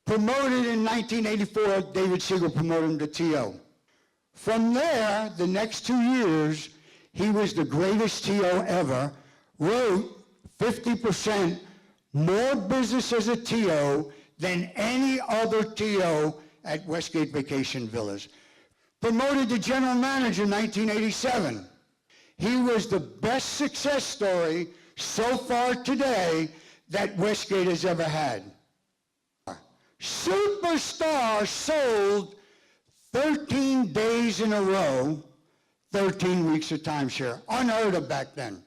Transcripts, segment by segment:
Promoted in 1984, David Siegel promoted him to TO. From there, the next 2 years, he was the greatest TO ever, wrote 50% more business as a TO than any other TO at Westgate Vacation Villas. Promoted to general manager in 1987. He was the best success story so far today that Westgate has ever had. Superstar sold 13 days in a row, 13 weeks of timeshare. Unheard of back then.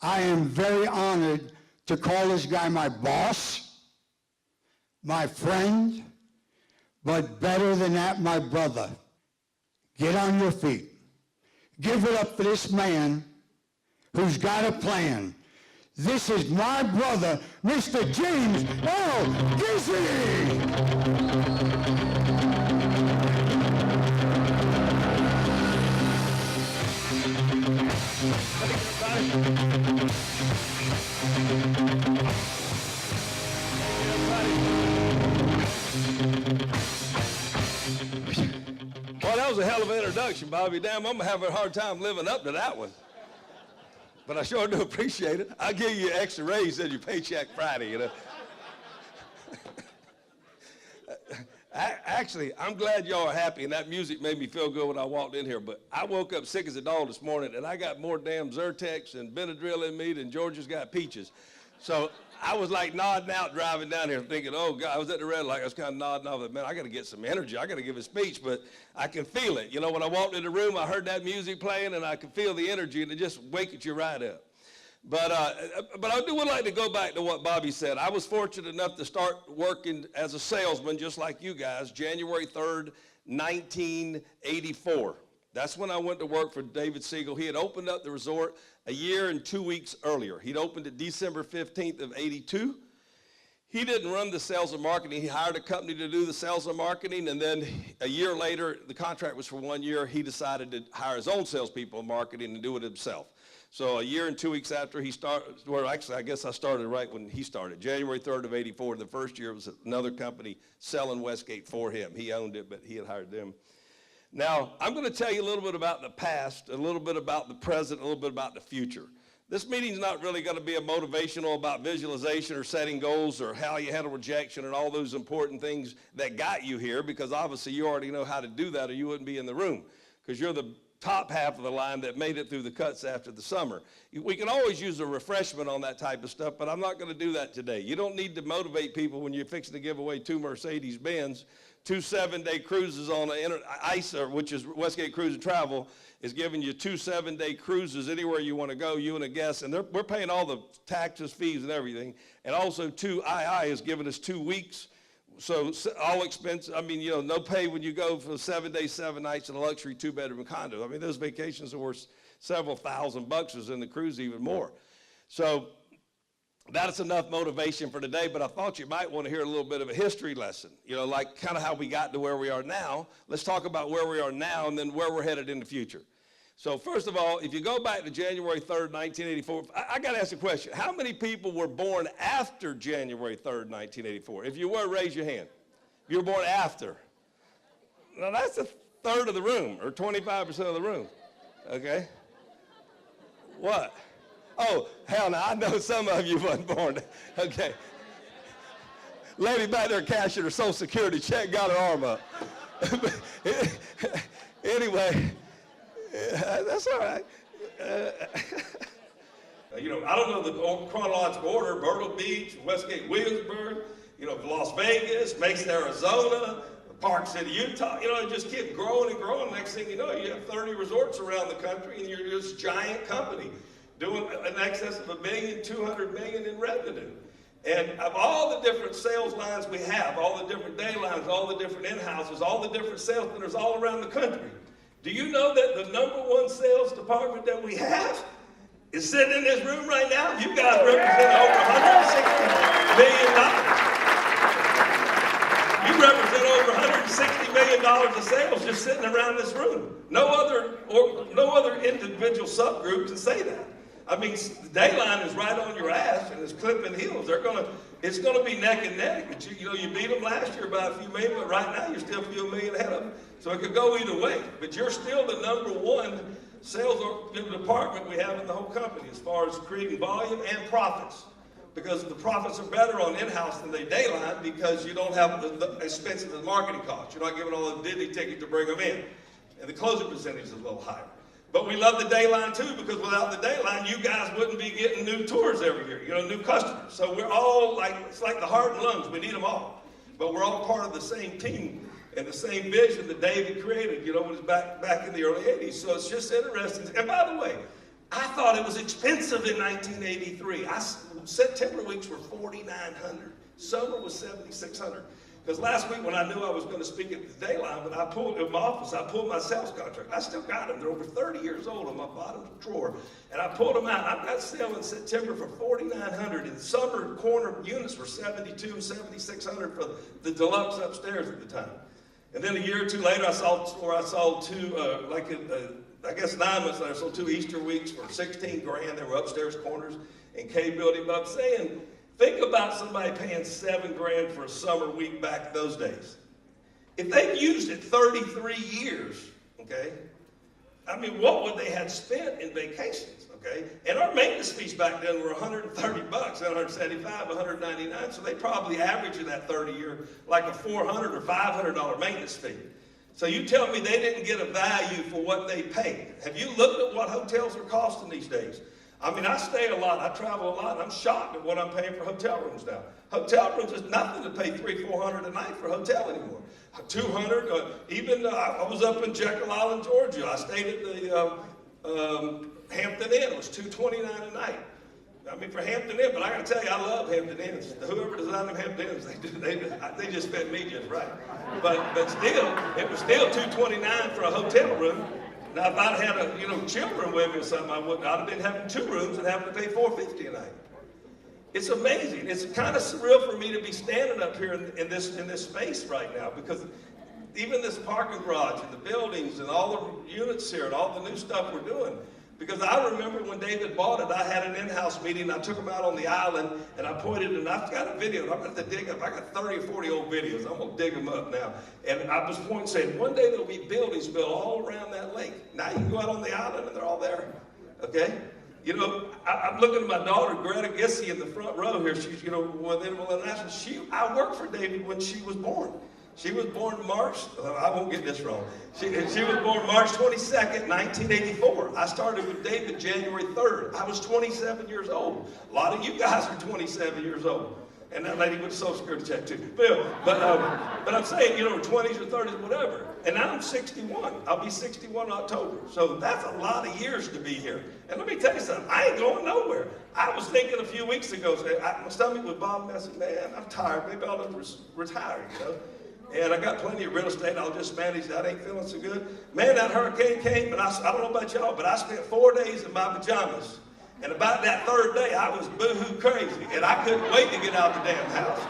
I am very honored to call this guy my boss, my friend, but better than that, my brother. Get on your feet. Give it up for this man who's got a plan. This is my brother, Mr. James L. Gissy! Well, that was a hell of an introduction, Bobby. Damn, I'm going to have a hard time living up to that one. But I sure do appreciate it. I'll give you an extra raise in your paycheck Friday, you know. Actually, I'm glad y'all are happy, and that music made me feel good when I walked in here. But I woke up sick as a dog this morning, and I got more damn Zyrtex and Benadryl in me than Georgia's got peaches. So I was like nodding out driving down here thinking, oh, God, I was at the red light. I was kind of nodding off. Man, I got to get some energy. I got to give a speech, but I can feel it. You know, when I walked in the room, I heard that music playing, and I could feel the energy, and it just wakes you right up. But I would like to go back to what Bobby said. I was fortunate enough to start working as a salesman, just like you guys, January 3rd, 1984. That's when I went to work for David Siegel. He had opened up the resort a year and 2 weeks earlier. He'd opened it December 15th of 82. He didn't run the sales and marketing. He hired a company to do the sales and marketing, and then a year later, the contract was for 1 year. He decided to hire his own salespeople in marketing and do it himself. So a year and 2 weeks after he started, well, actually, I guess I started right when he started, January 3rd of 84. The first year was another company selling Westgate for him. He owned it, but he had hired them. Now, I'm going to tell you a little bit about the past, a little bit about the present, a little bit about the future. This meeting's not really going to be a motivational about visualization or setting goals or how you handle rejection and all those important things that got you here, because obviously you already know how to do that or you wouldn't be in the room, because you're the top half of the line that made it through the cuts after the summer. We can always use a refreshment on that type of stuff, but I'm not going to do that today. You don't need to motivate people when you're fixing to give away 2 Mercedes-Benz, 2 7-day cruises on ICE, which is Westgate Cruise and Travel, is giving you 2 7-day cruises anywhere you want to go, you and a guest, and we're paying all the taxes, fees, and everything. And also, II is giving us 2 weeks. So all expenses, I mean, you know, no pay when you go for 7 days, 7 nights in a luxury 2-bedroom condo. I mean, those vacations are worth several $1,000 was in the cruise, even more. So that's enough motivation for today, but I thought you might want to hear a little bit of a history lesson, you know, like kind of how we got to where we are now. Let's talk about where we are now and then where we're headed in the future. So first of all, if you go back to January 3rd, 1984, I got to ask a question. How many people were born after January 3rd, 1984? If you were, raise your hand. If you were born after. Now, that's a third of the room, or 25% of the room, okay? What? Oh, hell no, I know some of you wasn't born, okay. Lady back there cashing her Social Security check, got her arm up. Anyway. That's all right. You know, I don't know the chronological order. Myrtle Beach, Westgate, Williamsburg, you know, Las Vegas, Mesa, Arizona, Park City, Utah. You know, it just keeps growing and growing. Next thing you know, you have 30 resorts around the country, and you're this giant company doing in excess of $1 million, $200 million in revenue. And of all the different sales lines we have, all the different day lines, all the different in-houses, all the different sales centers all around the country, do you know that the #1 sales department that we have is sitting in this room right now? You guys represent over $160 million. You represent over $160 million of sales just sitting around this room. No other individual subgroup can say that. I mean, Dayline is right on your ass and is clipping heels. They're going to It's going to be neck and neck. But you beat them last year by a few million, but right now you're still a few million ahead of them. So it could go either way. But you're still the #1 sales department we have in the whole company as far as creating volume and profits. Because the profits are better on in-house than they Dayline because you don't have the expensive marketing costs. You're not giving all the Disney ticket to bring them in. And the closing percentage is a little higher. But we love the Dayline too, because without the Dayline, you guys wouldn't be getting new tours every year, new customers. So we're all it's like the heart and lungs, we need them all. But we're all part of the same team and the same vision that David created, when it was back in the early 80s. So it's just interesting. And by the way, I thought it was expensive in 1983. September weeks were $4,900. Summer was $7,600. Because last week when I knew I was going to speak at the Dayline, when I pulled in my office, I pulled my sales contract. I still got them. They're over 30 years old on my bottom drawer. And I pulled them out. I got sale in September for $4,900. And summer corner units were $7,200, $7,600 for the deluxe upstairs at the time. And then a year or two later, I saw two, I guess 9 months later, I sold 2 Easter weeks for $16,000. They were upstairs corners in K building. But I'm saying, think about somebody paying $7,000 for a summer week back those days. If they've used it 33 years, okay, I mean, what would they have spent in vacations, okay? And our maintenance fees back then were $130, $175, $199, so they probably averaged in that 30-year like a $400 or $500 maintenance fee. So you tell me they didn't get a value for what they paid. Have you looked at what hotels are costing these days? I mean, I stay a lot, I travel a lot, and I'm shocked at what I'm paying for hotel rooms now. Hotel rooms is nothing to pay $300, $400 a night for a hotel anymore. $200, I was up in Jekyll Island, Georgia. I stayed at the Hampton Inn. It was $229 a night. I mean, for Hampton Inn, but I got to tell you, I love Hampton Inns. Whoever designed them Hampton Inns, they just fit me just right. But still, it was still $229 for a hotel room. Now, if I'd had children with me or something, I'd have been having 2 rooms and having to pay $450 a night. It's amazing. It's kind of surreal for me to be standing up here in this space right now, because even this parking garage and the buildings and all the units here and all the new stuff we're doing. Because I remember when David bought it, I had an in-house meeting. I took him out on the island, and I pointed, and I've got a video. I'm going to dig up. I got 30 or 40 old videos. I'm going to dig them up now. And I was pointing, saying, one day there'll be buildings built all around that lake. Now you can go out on the island, and they're all there. Okay? I'm looking at my daughter, Greta Gissy, in the front row here. She's, with International. I worked for David when she was born. She was born March, I won't get this wrong. She was born March 22nd, 1984. I started with David January 3rd. I was 27 years old. A lot of you guys are 27 years old. And that lady with the Social Security check too. But I'm saying, 20s or 30s, whatever. And now I'm 61. I'll be 61 in October. So that's a lot of years to be here. And let me tell you something, I ain't going nowhere. I was thinking a few weeks ago, my stomach was bothering me. I said, man, I'm tired. Maybe I'll just retire, And I got plenty of real estate. I'll just manage that. I ain't feeling so good. Man, that hurricane came, and I don't know about y'all, but I spent 4 days in my pajamas. And about that 3rd day, I was boo-hoo crazy. And I couldn't wait to get out of the damn house.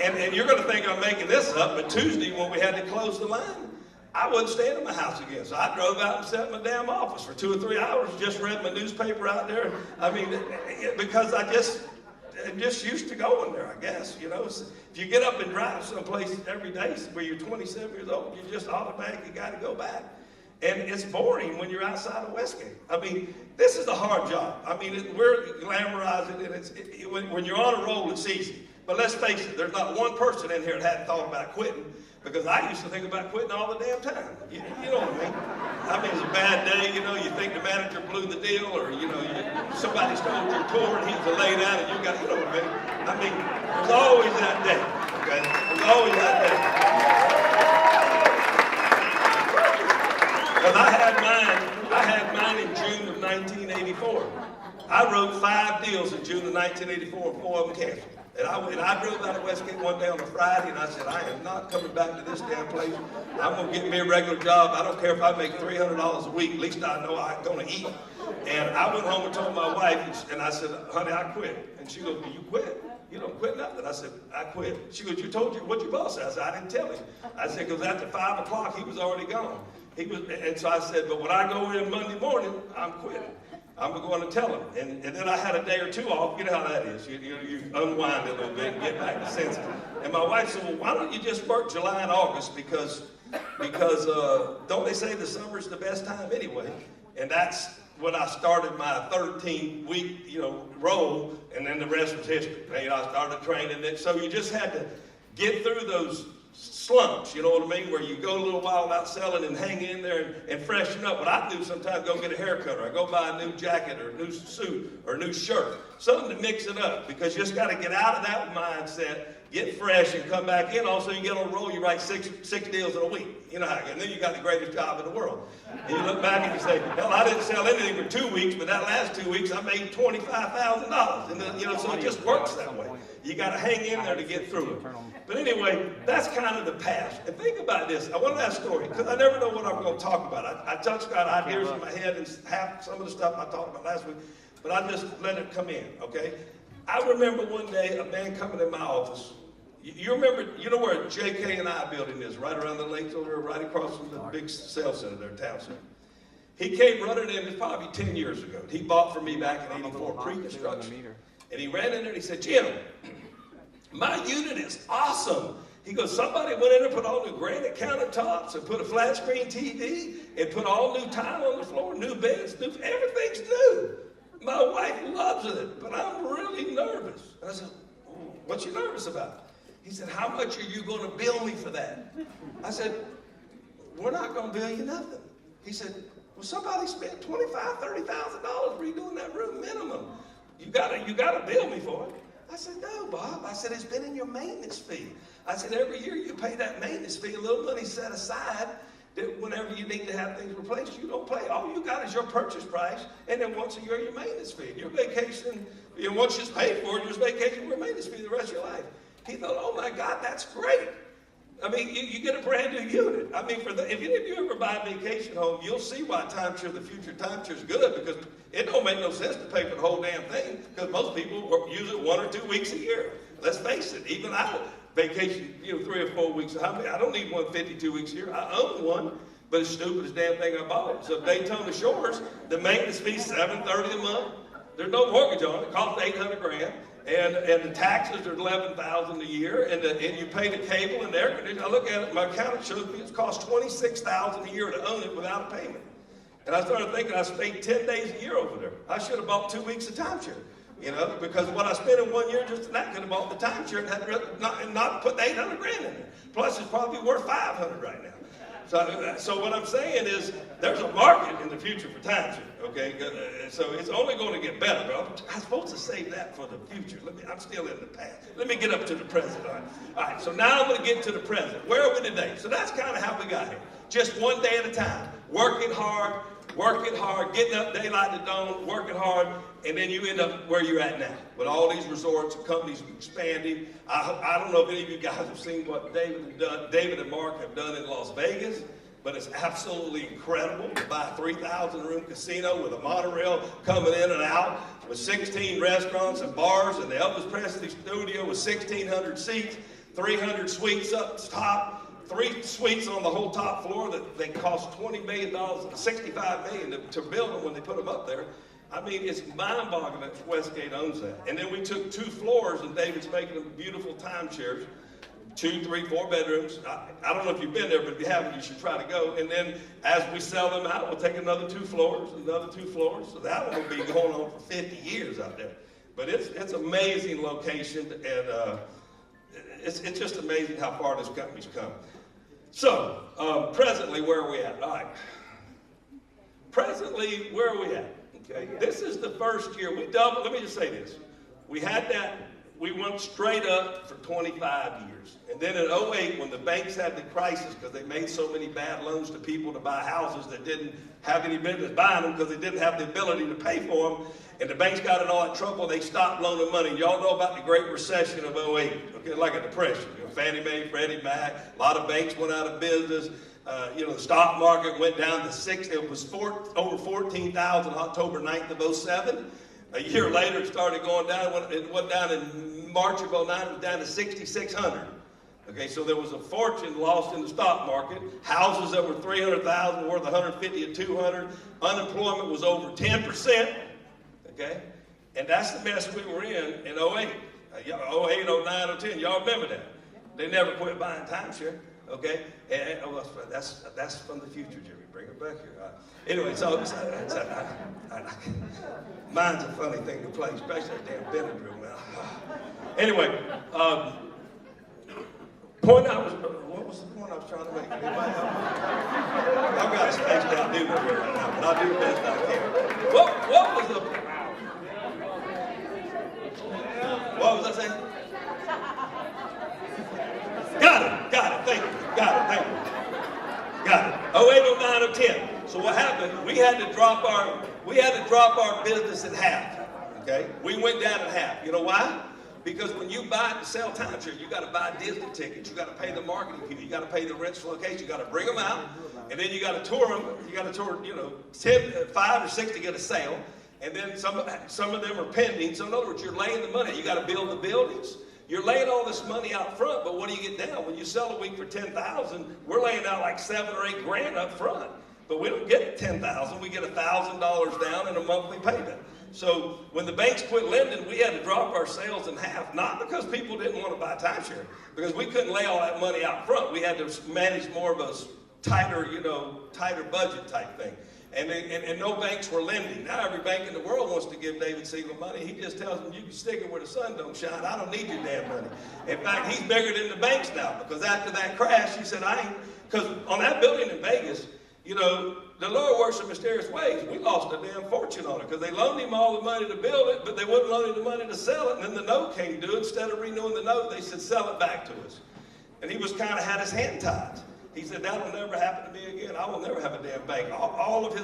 And you're going to think I'm making this up, but Tuesday when we had to close the line, I wasn't staying in my house again. So I drove out and sat in my damn office for 2 or 3 hours, just read my newspaper out there. I mean, because I'm just used to going there, I guess, If you get up and drive someplace every day where you're 27 years old, you just automatically got to go back. And it's boring when you're outside of Westgate. I mean, this is a hard job. I mean, we're glamorizing it. When you're on a roll, it's easy. But let's face it, there's not one person in here that hadn't thought about quitting, because I used to think about quitting all the damn time. You know what I mean? I mean, it's a bad day, you think the manager blew the deal, or, somebody stole your tour and he was laid out and you got, you know what I mean? I mean, there's always that day, okay? There's always that day. Because I had mine in June of 1984. I wrote 5 deals in June of 1984 and 4 of them canceled. And I drove out of Westgate one day on a Friday, and I said, I am not coming back to this damn place. I'm going to get me a regular job. I don't care if I make $300 a week. At least I know I'm going to eat. And I went home and told my wife, and I said, honey, I quit. And she goes, well, you quit? You don't quit nothing. I said, I quit. She goes, what your boss said? I said, I didn't tell him. I said, because after 5 o'clock, he was already gone. And so I said, but when I go in Monday morning, I'm quitting. I'm going to tell him. And then I had a day or two off. You know how that is. You unwind a little bit and get back to senses. And my wife said, well, why don't you just work July and August? Because don't they say the summer's the best time anyway? And that's when I started my 13-week, role, and then the rest was history. I started training it. So you just had to get through those slumps, you know what I mean, where you go a little while without selling and hang in there and freshen up. But I do sometimes go get a haircut, or I go buy a new jacket or a new suit or a new shirt, something to mix it up, because you just got to get out of that mindset, get fresh, and come back in. Also, you get on a roll, you write six deals in a week, and then you got the greatest job in the world. And you look back and you say, hell, I didn't sell anything for 2 weeks, but that last 2 weeks I made $25,000. And then, so it just works that way. You got to hang in there to get through it. But anyway, that's kind of the past. And think about this. I want to ask a story, because I never know what I'm going to talk about. I just got ideas in my head, and half some of the stuff I talked about last week, but I just let it come in, okay? I remember one day a man coming in my office. You remember, you know where J.K. and I building is, right around the lakes over there, right across from the big sales center there, town center. He came running in, it's probably 10 years ago. He bought from me back in '84, pre-construction. And he ran in there and he said, Jim, my unit is awesome. He goes, somebody went in and put all new granite countertops and put a flat screen TV and put all new tile on the floor, new beds, everything's new. My wife loves it, but I'm really nervous. And I said, what you nervous about? He said, how much are you going to bill me for that? I said, we're not going to bill you nothing. He said, well, somebody spent $25,000, $30,000 redoing that room minimum. You gotta bill me for it. I said, no, Bob. I said, it's been in your maintenance fee. I said, every year you pay that maintenance fee, a little money set aside that whenever you need to have things replaced, you don't pay. All you got is your purchase price, and then once a year your maintenance fee. Your vacation, once it's paid for, your vacation your maintenance fee the rest of your life. He thought, oh my God, that's great. I mean, you get a brand new unit. I mean, if any of you ever buy a vacation home, you'll see why the future timeshare is good, because it don't make no sense to pay for the whole damn thing, because most people use it 1 or 2 weeks a year. Let's face it, even I vacation, 3 or 4 weeks. I don't need one 52 weeks a year. I own one, but it's the stupidest damn thing I bought. So Daytona Shores, the maintenance fee is $730 a month. There's no mortgage on it. It costs $800,000. And the taxes are $11,000 a year, and you pay the cable and the air conditioning. I look at it, my accountant shows me it's cost $26,000 a year to own it without a payment. And I started thinking I spent 10 days a year over there. I should have bought 2 weeks of timeshare, because what I spent in 1 year just in that could have bought the timeshare and had not put the $800,000 in there. Plus, it's probably worth $500 right now. So what I'm saying is there's a market in the future for timeshare, okay? So it's only going to get better, but I'm supposed to save that for the future. I'm still in the past. Let me get up to the present. All right, so now I'm going to get to the present. Where are we today? So that's kind of how we got here. Just one day at a time, working hard, getting up daylight to dawn, working hard, and then you end up where you're at now with all these resorts and companies expanding. I don't know if any of you guys have seen what David and Mark have done in Las Vegas, but it's absolutely incredible to buy a 3,000-room casino with a monorail coming in and out, with 16 restaurants and bars, and the Elvis Presley studio with 1,600 seats, 300 suites up top. 3 suites on the whole top floor that they cost $20 million, $65 million to build them when they put them up there. I mean, it's mind-boggling that Westgate owns that. And then we took 2 floors, and David's making them beautiful timeshares, 2, 3, 4 bedrooms. I don't know if you've been there, but if you haven't, you should try to go. And then as we sell them out, we'll take another 2 floors, another 2 floors. So that one will be going on for 50 years out there. But it's amazing location, and it's just amazing how far this company's come. So, presently, where are we at? All right. Presently, where are we at? Okay. This is the first year. We doubled. Let me just say this. We went straight up for 25 years. And then in 2008, when the banks had the crisis because they made so many bad loans to people to buy houses that didn't have any business buying them because they didn't have the ability to pay for them, and the banks got in all that trouble, they stopped loaning money. And y'all know about the Great Recession of 2008, okay, like a depression. Fannie Mae, Freddie Mac, a lot of banks went out of business. The stock market went down to 6. It was over 14,000 October 9th of 2007. A year later, it started going down. It went down in March of 2009. It was down to 6,600. Okay, so there was a fortune lost in the stock market. Houses that were 300,000 worth 150 to 200. Unemployment was over 10%. okay? And that's the mess we were in 08. 08, 09, 010, y'all remember that? They never quit buying timeshare, okay? And that's from the future, Jimmy. Bring it back here. Anyway, mine's a funny thing to play, especially that damn Benadryl, man. Anyway, what was the point I was trying to make? Anybody help me? I've got a spaced out dude over here right now, but I'll do the best I can. What was I saying? Got it, thank you. Got it. 08, 09, 010. So what happened, we had to drop our business in half, okay? We went down in half. You know why? Because when you buy and sell timeshare, you got to buy Disney tickets, you got to pay the marketing people, you got to pay the rental location, you got to bring them out, and then you got to tour them. You got to tour, 5 or 6 to get a sale, and then some of them are pending. So in other words, you're laying the money. You got to build the buildings. You're laying all this money out front, but what do you get down? When you sell a week for $10,000, we're laying out like $7 or $8 grand up front. But we don't get $10,000. We get $1,000 down in a monthly payment. So when the banks quit lending, we had to drop our sales in half, not because people didn't want to buy timeshare, because we couldn't lay all that money out front. We had to manage more of a tighter budget type thing. And no banks were lending. Now every bank in the world wants to give David Siegel money. He just tells them, you can stick it where the sun don't shine. I don't need your damn money. In fact, he's bigger than the banks now, because after that crash, he said, because on that building in Vegas, the Lord works in mysterious ways. We lost a damn fortune on it, because they loaned him all the money to build it, but they wouldn't loan him the money to sell it. And then the note came due. Instead of renewing the note, they said, sell it back to us. And he was kind of had his hand tied. He said, that'll never happen to me again. I will never have a damn bank. All of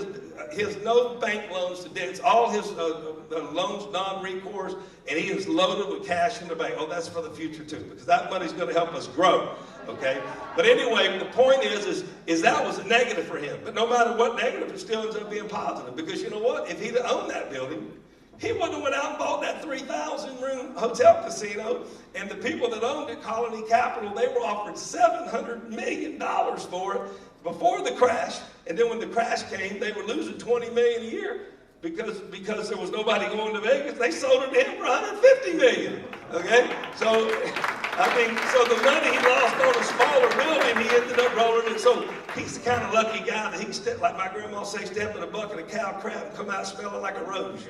his no bank loans to debts, all his loans non-recourse, and he is loaded with cash in the bank. Oh, that's for the future too, because that money's going to help us grow, okay? But anyway, the point is that was a negative for him. But no matter what negative, it still ends up being positive, because you know what? If he'd owned that building, he wouldn't have went out and bought that 3,000-room hotel casino, and the people that owned it, Colony Capital, they were offered $700 million for it before the crash, and then when the crash came, they were losing $20 million a year because there was nobody going to Vegas. They sold it to him for $150 million, okay? So the money he lost on a smaller building, he ended up rolling it. So he's the kind of lucky guy that he can step, like my grandma say, step in a bucket of cow crap and come out smelling like a rose,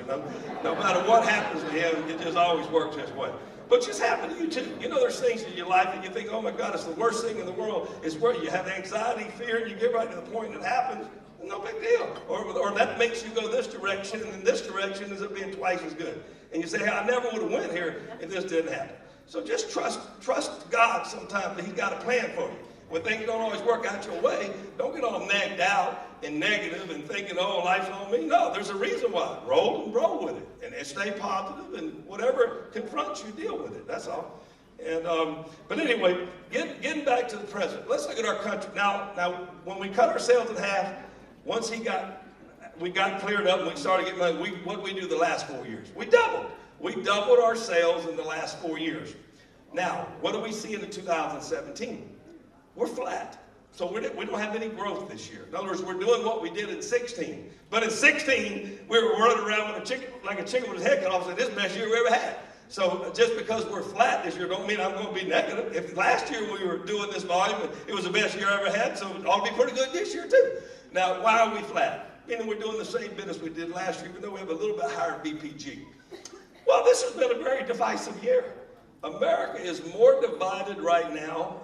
No matter what happens to him, it just always works his way. But just happen to you too. There's things in your life that you think, oh my God, it's the worst thing in the world. It's where you have anxiety, fear, and you get right to the point that happens. No big deal. Or that makes you go this direction, and then this direction ends up being twice as good. And you say, hey, I never would have went here if this didn't happen. So just trust God sometimes that he's got a plan for you. When things don't always work out your way, don't get all nagged out and negative and thinking, oh, life's on me. No, there's a reason why. Roll with it. And stay positive, and whatever confronts you, deal with it. That's all. And but anyway, getting back to the present. Let's look at our country. Now, when we cut our sales in half, once we got cleared up and we started getting money, what did we do the last 4 years? We doubled. We doubled our sales in the last 4 years. Now, what do we see in 2017? We're flat. So we don't have any growth this year. In other words, we're doing what we did in 16. But in 16, we were running around with like a chicken with his head cut off, saying, this is the best year we ever had. So just because we're flat this year don't mean I'm going to be negative. If last year we were doing this volume, it was the best year I ever had, so it ought to be pretty good this year too. Now, why are we flat? Meaning we're doing the same business we did last year, even though we have a little bit higher BPG. Well, this has been a very divisive year. America is more divided right now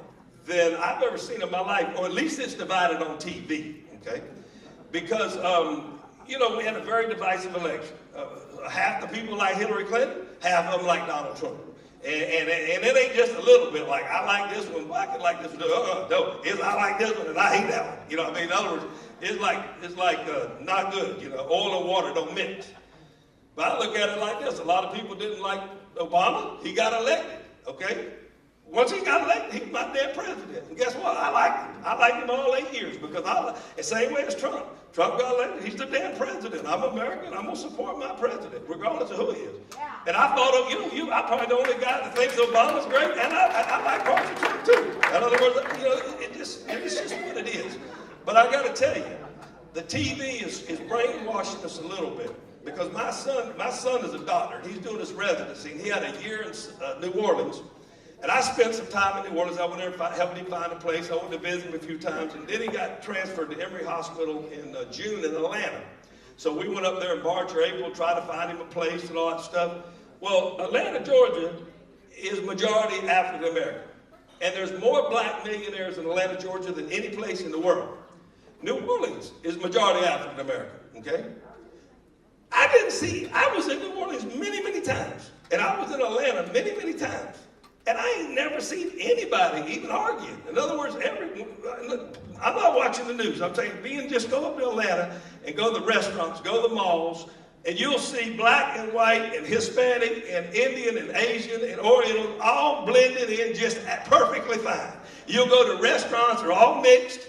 than I've ever seen in my life, or at least it's divided on TV, okay? Because, we had a very divisive election. Half the people like Hillary Clinton, half of them like Donald Trump. And it ain't just a little bit like, I like this one, but I can like this one. No, I like this one and I hate that one. What I mean? In other words, it's like not good. Oil and water don't mix. But I look at it like this. A lot of people didn't like Obama. He got elected, okay? Once he got elected, he was my damn president. And guess what? I liked him. I liked him all 8 years because the same way as Trump. Trump got elected. He's the damn president. I'm American. I'm going to support my president, regardless of who he is. Yeah. And I thought of you. I'm probably the only guy that thinks Obama's great, and I like parts of Trump too. In other words, it's just what it is. But I got to tell you, the TV is brainwashing us a little bit. because my son is a doctor. He's doing his residency, and he had a year in New Orleans. And I spent some time in New Orleans. I went there and helped him find a place. I went to visit him a few times, and then he got transferred to Emory Hospital in June in Atlanta. So we went up there in March or April, tried to find him a place and all that stuff. Well, Atlanta, Georgia is majority African American. And there's more black millionaires in Atlanta, Georgia than any place in the world. New Orleans is majority African American, okay? I was in New Orleans many, many times. And I was in Atlanta many, many times. And I ain't never seen anybody even argue. In other words, I'm not watching the news. I'm saying, just go up to Atlanta and go to the restaurants, go to the malls, and you'll see black and white and Hispanic and Indian and Asian and Oriental all blended in just perfectly fine. You'll go to restaurants, they're all mixed,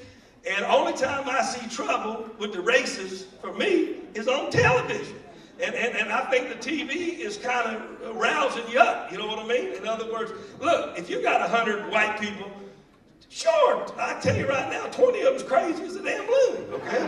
and only time I see trouble with the races, for me, is on television. And I think the TV is kind of rousing you up, you know what I mean? In other words, look, if you got 100 white people, sure, I tell you right now, 20 of them's crazy as a damn loon, okay?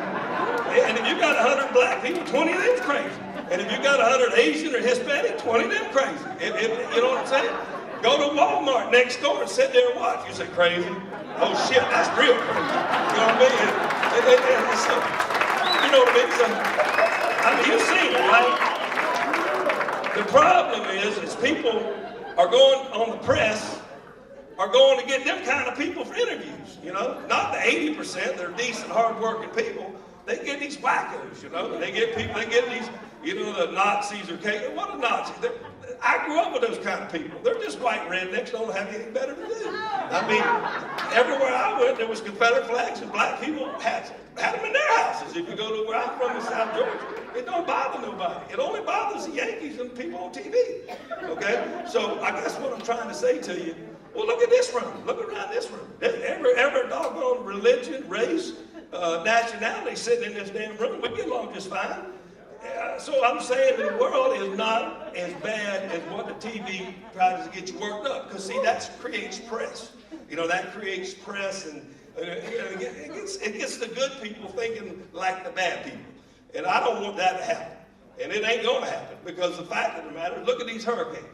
And if you got 100 black people, 20 of them's crazy. And if you got 100 Asian or Hispanic, 20 of them crazy. You know what I'm saying? Go to Walmart next door and sit there and watch. You say, crazy? Oh shit, that's real crazy. You know what I mean? You know what I mean? You've seen it, right? The problem is people are going on the press, are going to get them kind of people for interviews, you know? Not the 80%, they're decent, hard-working people. They get these wackos, you know? They get these, you know, the Nazis or what are Nazis? I grew up with those kind of people. They're just white rednecks, don't have anything better to do. I mean, everywhere I went, there was Confederate flags, and black people had them in their houses. If you go to where I'm from in South Georgia, it don't bother nobody. It only bothers the Yankees and the people on TV, okay? So I guess what I'm trying to say to you, well, look at this room. Look around this room. Every doggone religion, race, nationality sitting in this damn room. We get along just fine. So I'm saying the world is not as bad as what the TV tries to get you worked up. Because, see, that creates press. You know, that creates press, and it gets the good people thinking like the bad people. And I don't want that to happen. And it ain't going to happen. Because the fact of the matter is, look at these hurricanes.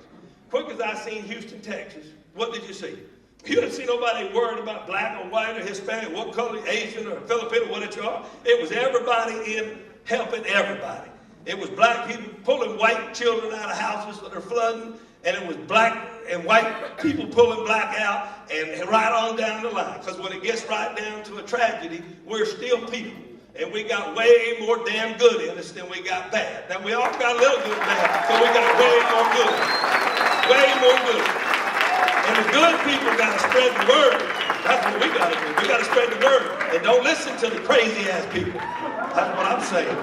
Quick as I seen Houston, Texas, what did you see? You didn't see nobody worried about black or white or Hispanic, what color, Asian or Filipino, what you are. It was everybody in helping everybody. It was black people pulling white children out of houses that are flooding, and it was black and white people pulling black out, and right on down the line. Because when it gets right down to a tragedy, we're still people. And we got way more damn good in us than we got bad. Now, we all got a little good and bad, but we got way more good. Way more good. And the good people got to spread the word. That's what we got to do. We got to spread the word. And don't listen to the crazy-ass people. That's what I'm saying.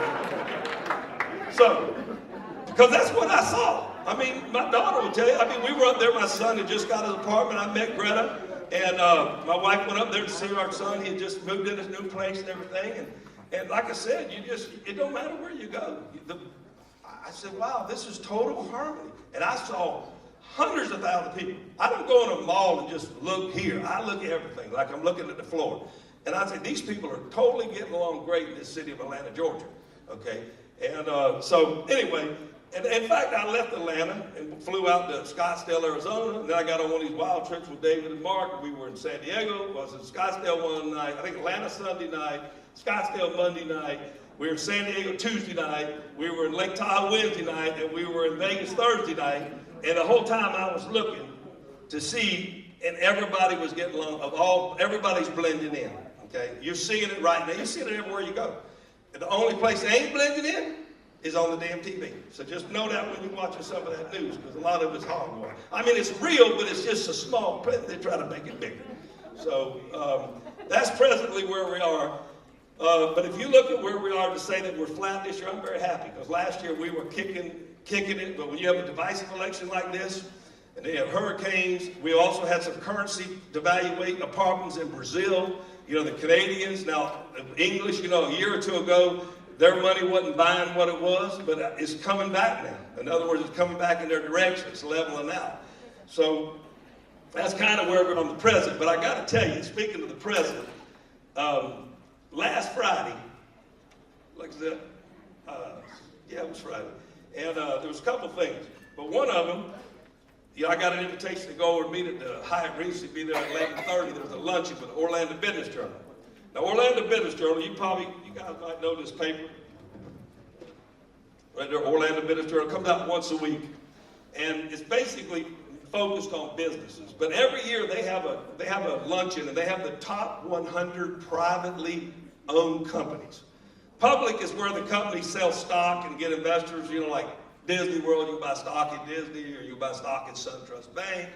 So, because that's what I saw. I mean, my daughter would tell you. I mean, we were up there. My son had just got his apartment. I met Greta. And my wife went up there to see our son. He had just moved in his new place and everything. And like I said, it don't matter where you go. I said, wow, this is total harmony. And I saw hundreds of thousands of people. I don't go in a mall and just look here. I look at everything, like I'm looking at the floor. And I said, these people are totally getting along great in this city of Atlanta, Georgia. Okay? And so anyway, and in fact, I left Atlanta and flew out to Scottsdale, Arizona. And then I got on one of these wild trips with David and Mark. We were in San Diego. I was in Scottsdale one night. I think Atlanta Sunday night. Scottsdale Monday night. We were in San Diego Tuesday night. We were in Lake Tahoe Wednesday night. And we were in Vegas Thursday night. And the whole time I was looking to see, and everybody was getting along, everybody's blending in. Okay? You're seeing it right now. You're seeing it everywhere you go. And the only place they ain't blending in is on the damn TV. So just know that when you're watching some of that news, because a lot of it's hogwash. I mean, it's real, but it's just a small print. They try to make it bigger. So that's presently where we are. But if you look at where we are to say that we're flat this year, I'm very happy, because last year we were kicking it. But when you have a divisive election like this, and they have hurricanes, we also had some currency devaluate apartments in Brazil. You know, the Canadians, now English, you know, a year or two ago, their money wasn't buying what it was, but it's coming back now. In other words, it's coming back in their direction. It's leveling out. So that's kind of where we're on the present. But I got to tell you, speaking of the present, last Friday, like I said, Yeah, it was Friday. And there was a couple things. But one of them, I got an invitation to go over and meet at the Hyatt Regency, be there at 11:30. There was a luncheon with the Orlando Business Journal. Now, Orlando Business Journal, you guys might know this paper. Right there, Orlando Business Journal, comes out once a week. And it's basically focused on businesses. But every year they have a luncheon, and they have the top 100 privately owned companies. Public is where the companies sell stock and get investors, like Disney World, you can buy stock in Disney, or you can buy stock in SunTrust Bank,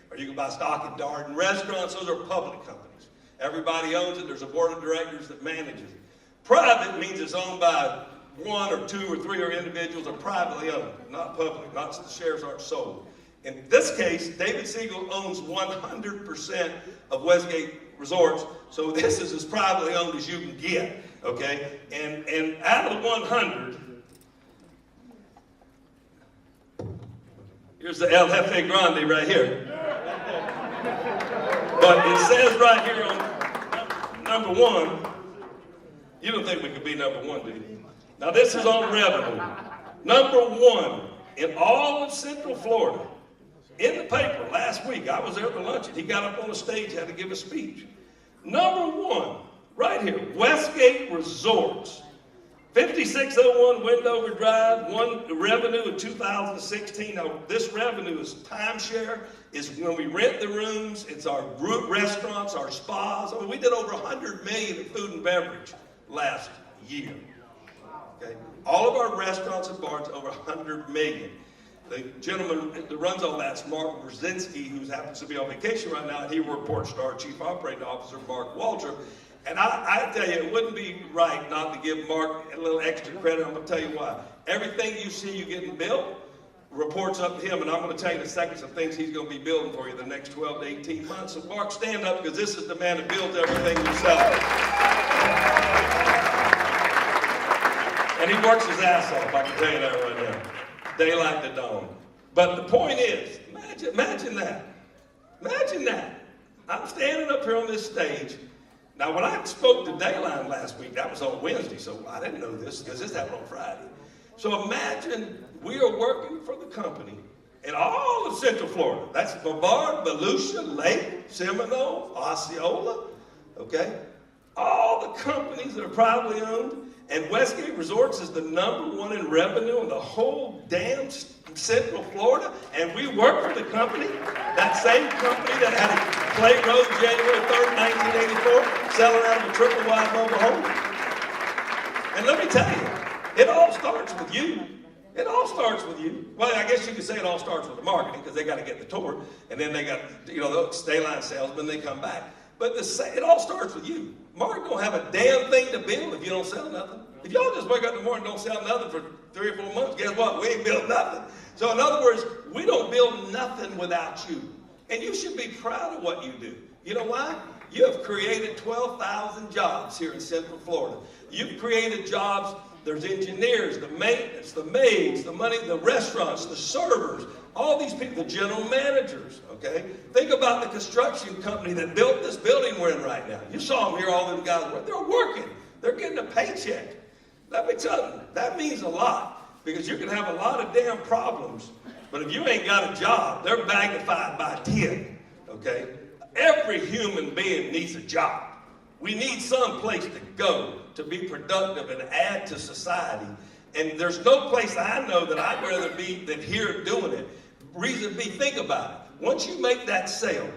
or you can buy stock in Darden Restaurants. Those are public companies. Everybody owns it. There's a board of directors that manages it. Private means it's owned by one or two or three or individuals are privately owned, not public, not the shares aren't sold. In this case, David Siegel owns 100% of Westgate Resorts, so this is as privately owned as you can get, okay? And out of the 100, here's the El Jefe Grande right here. But it says right here on number one, you don't think we could be number one, do you? Now this is on revenue. Number one in all of Central Florida. In the paper last week, I was there at the luncheon. He got up on the stage, had to give a speech. Number one, right here, Westgate Resorts. 5601 Wendover Drive, revenue in 2016. Now, this revenue is timeshare. It's when we rent the rooms. It's our restaurants, our spas. I mean, we did over $100 million in food and beverage last year. Okay? All of our restaurants and bars, over $100 million. The gentleman that runs all that's Mark Brzezinski, who happens to be on vacation right now, and he reports to our Chief Operating Officer, Mark Walter. And I tell you, it wouldn't be right not to give Mark a little extra credit. I'm going to tell you why. Everything you see you getting built reports up to him, and I'm going to tell you in a second some things he's going to be building for you the next 12 to 18 months. So Mark, stand up, because this is the man that builds everything himself. And he works his ass off, I can tell you that right now. Daylight to dawn. But the point is, imagine that. Imagine that. I'm standing up here on this stage. Now, when I spoke to Dayline last week, that was on Wednesday, so I didn't know this because this happened on Friday. So imagine we are working for the company in all of Central Florida. That's Brevard, Volusia, Lake, Seminole, Osceola, okay? All the companies that are privately owned. And Westgate Resorts is the number one in revenue in the whole damn Central Florida. And we work for the company, that same company that had a Clay Road January 3rd, 1984, selling out of a triple wide mobile home. And let me tell you, it all starts with you. It all starts with you. Well, I guess you could say it all starts with the marketing, because they got to get the tour. And then they got, the Dayline salesmen, they come back. But it all starts with you. Mark don't have a damn thing to build if you don't sell nothing. If y'all just wake up in the morning and don't sell nothing for 3 or 4 months, guess what? We ain't built nothing. So in other words, we don't build nothing without you. And you should be proud of what you do. You know why? You have created 12,000 jobs here in Central Florida. You've created jobs. There's engineers, the maintenance, the maids, the money, the restaurants, the servers, all these people, the general managers, okay? Think about the construction company that built this building we're in right now. You saw them here, all them guys work. They're working. They're getting a paycheck. Let me tell you, that means a lot, because you can have a lot of damn problems, but if you ain't got a job, they're magnified by 10, okay? Every human being needs a job. We need some place to go to be productive and add to society. And there's no place I know that I'd rather be than here doing it. Reason be, think about it. Once you make that sale,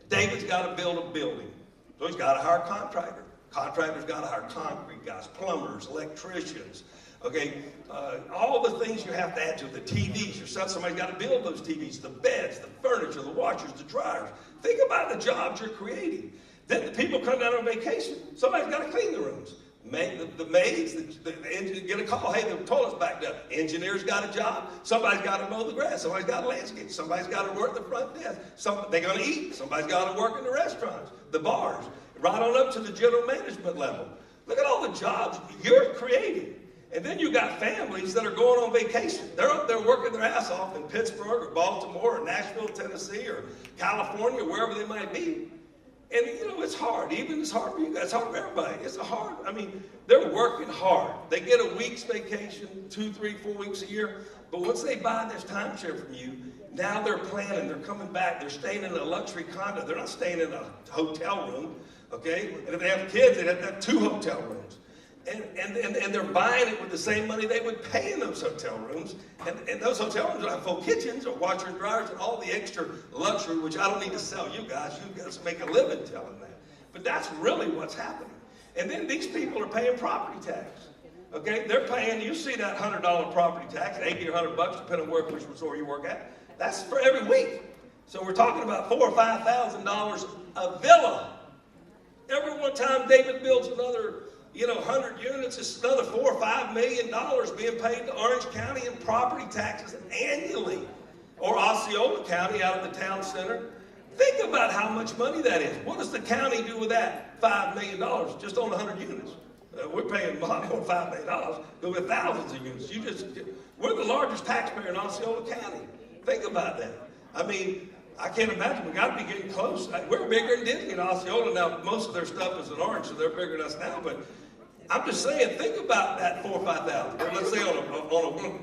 David's got to build a building. So he's got to hire a contractor. Contractor's got to hire concrete guys, plumbers, electricians, okay? All the things you have to add to the TVs. Somebody's got to build those TVs, the beds, the furniture, the washers, the dryers. Think about the jobs you're creating. Then the people come down on vacation. Somebody's got to clean the rooms. The maids, the get a call, hey, the toilet's backed up. Engineer's got a job. Somebody's got to mow the grass. Somebody's got to landscape. Somebody's got to work the front desk. They're going to eat. Somebody's got to work in the restaurants, the bars, right on up to the general management level. Look at all the jobs you're creating. And then you got families that are going on vacation. They're up there working their ass off in Pittsburgh or Baltimore or Nashville, Tennessee or California, wherever they might be. And it's hard. Even it's hard for you guys. It's hard for everybody. It's hard. I mean, they're working hard. They get a week's vacation, 2, 3, 4 weeks a year. But once they buy this timeshare from you, now they're planning. They're coming back. They're staying in a luxury condo. They're not staying in a hotel room, okay? And if they have kids, they'd have to have 2 hotel rooms. And they're buying it with the same money they would pay in those hotel rooms. And those hotel rooms have full kitchens or washer and dryers and all the extra luxury, which I don't need to sell you guys. You guys make a living telling that. But that's really what's happening. And then these people are paying property tax. Okay, they're paying, you see that $100 property tax, $80 or $100, depending on which resort you work at. That's for every week. So we're talking about $4,000 or $5,000 a villa. Every one time David builds another 100 units, it's another $4 or $5 million being paid to Orange County in property taxes annually. Or Osceola County out of the town center. Think about how much money that is. What does the county do with that? $5 million, just on 100 units. We're paying a lot more than $5 million, but with thousands of units. We're the largest taxpayer in Osceola County. Think about that. I mean, I can't imagine. We got to be getting close. We're bigger than Disney in Osceola. Now, most of their stuff is in Orange, so they're bigger than us now. But I'm just saying, think about that 4,000 or 5,000. Let's say on a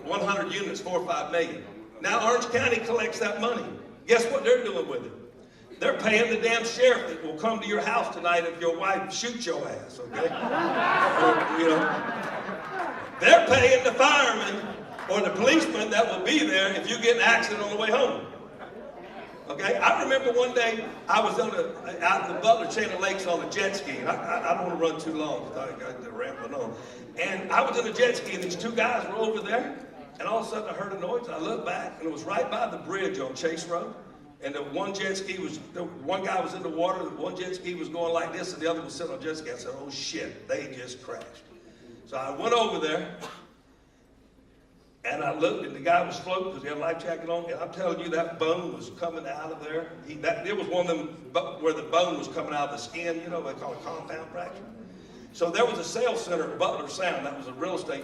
100 units, 4 or 5 million. Now, Orange County collects that money. Guess what they're doing with it? They're paying the damn sheriff that will come to your house tonight if your wife shoots your ass, okay? They're paying the fireman or the policeman that will be there if you get in an accident on the way home. Okay? I remember one day I was out in the Butler chain of lakes on a jet ski. I don't want to run too long because I got rambling on. And I was in a jet ski and these 2 guys were over there. And all of a sudden I heard a noise. I looked back and it was right by the bridge on Chase Road. And the one guy was in the water, the one jet ski was going like this, and the other was sitting on a jet ski. I said, oh shit, they just crashed. So I went over there, and I looked, and the guy was floating because he had a life jacket on, and I'm telling you, that bone was coming out of there. It was one of them where the bone was coming out of the skin, they call it compound fracture. So there was a sales center at Butler Sound. That was a real estate,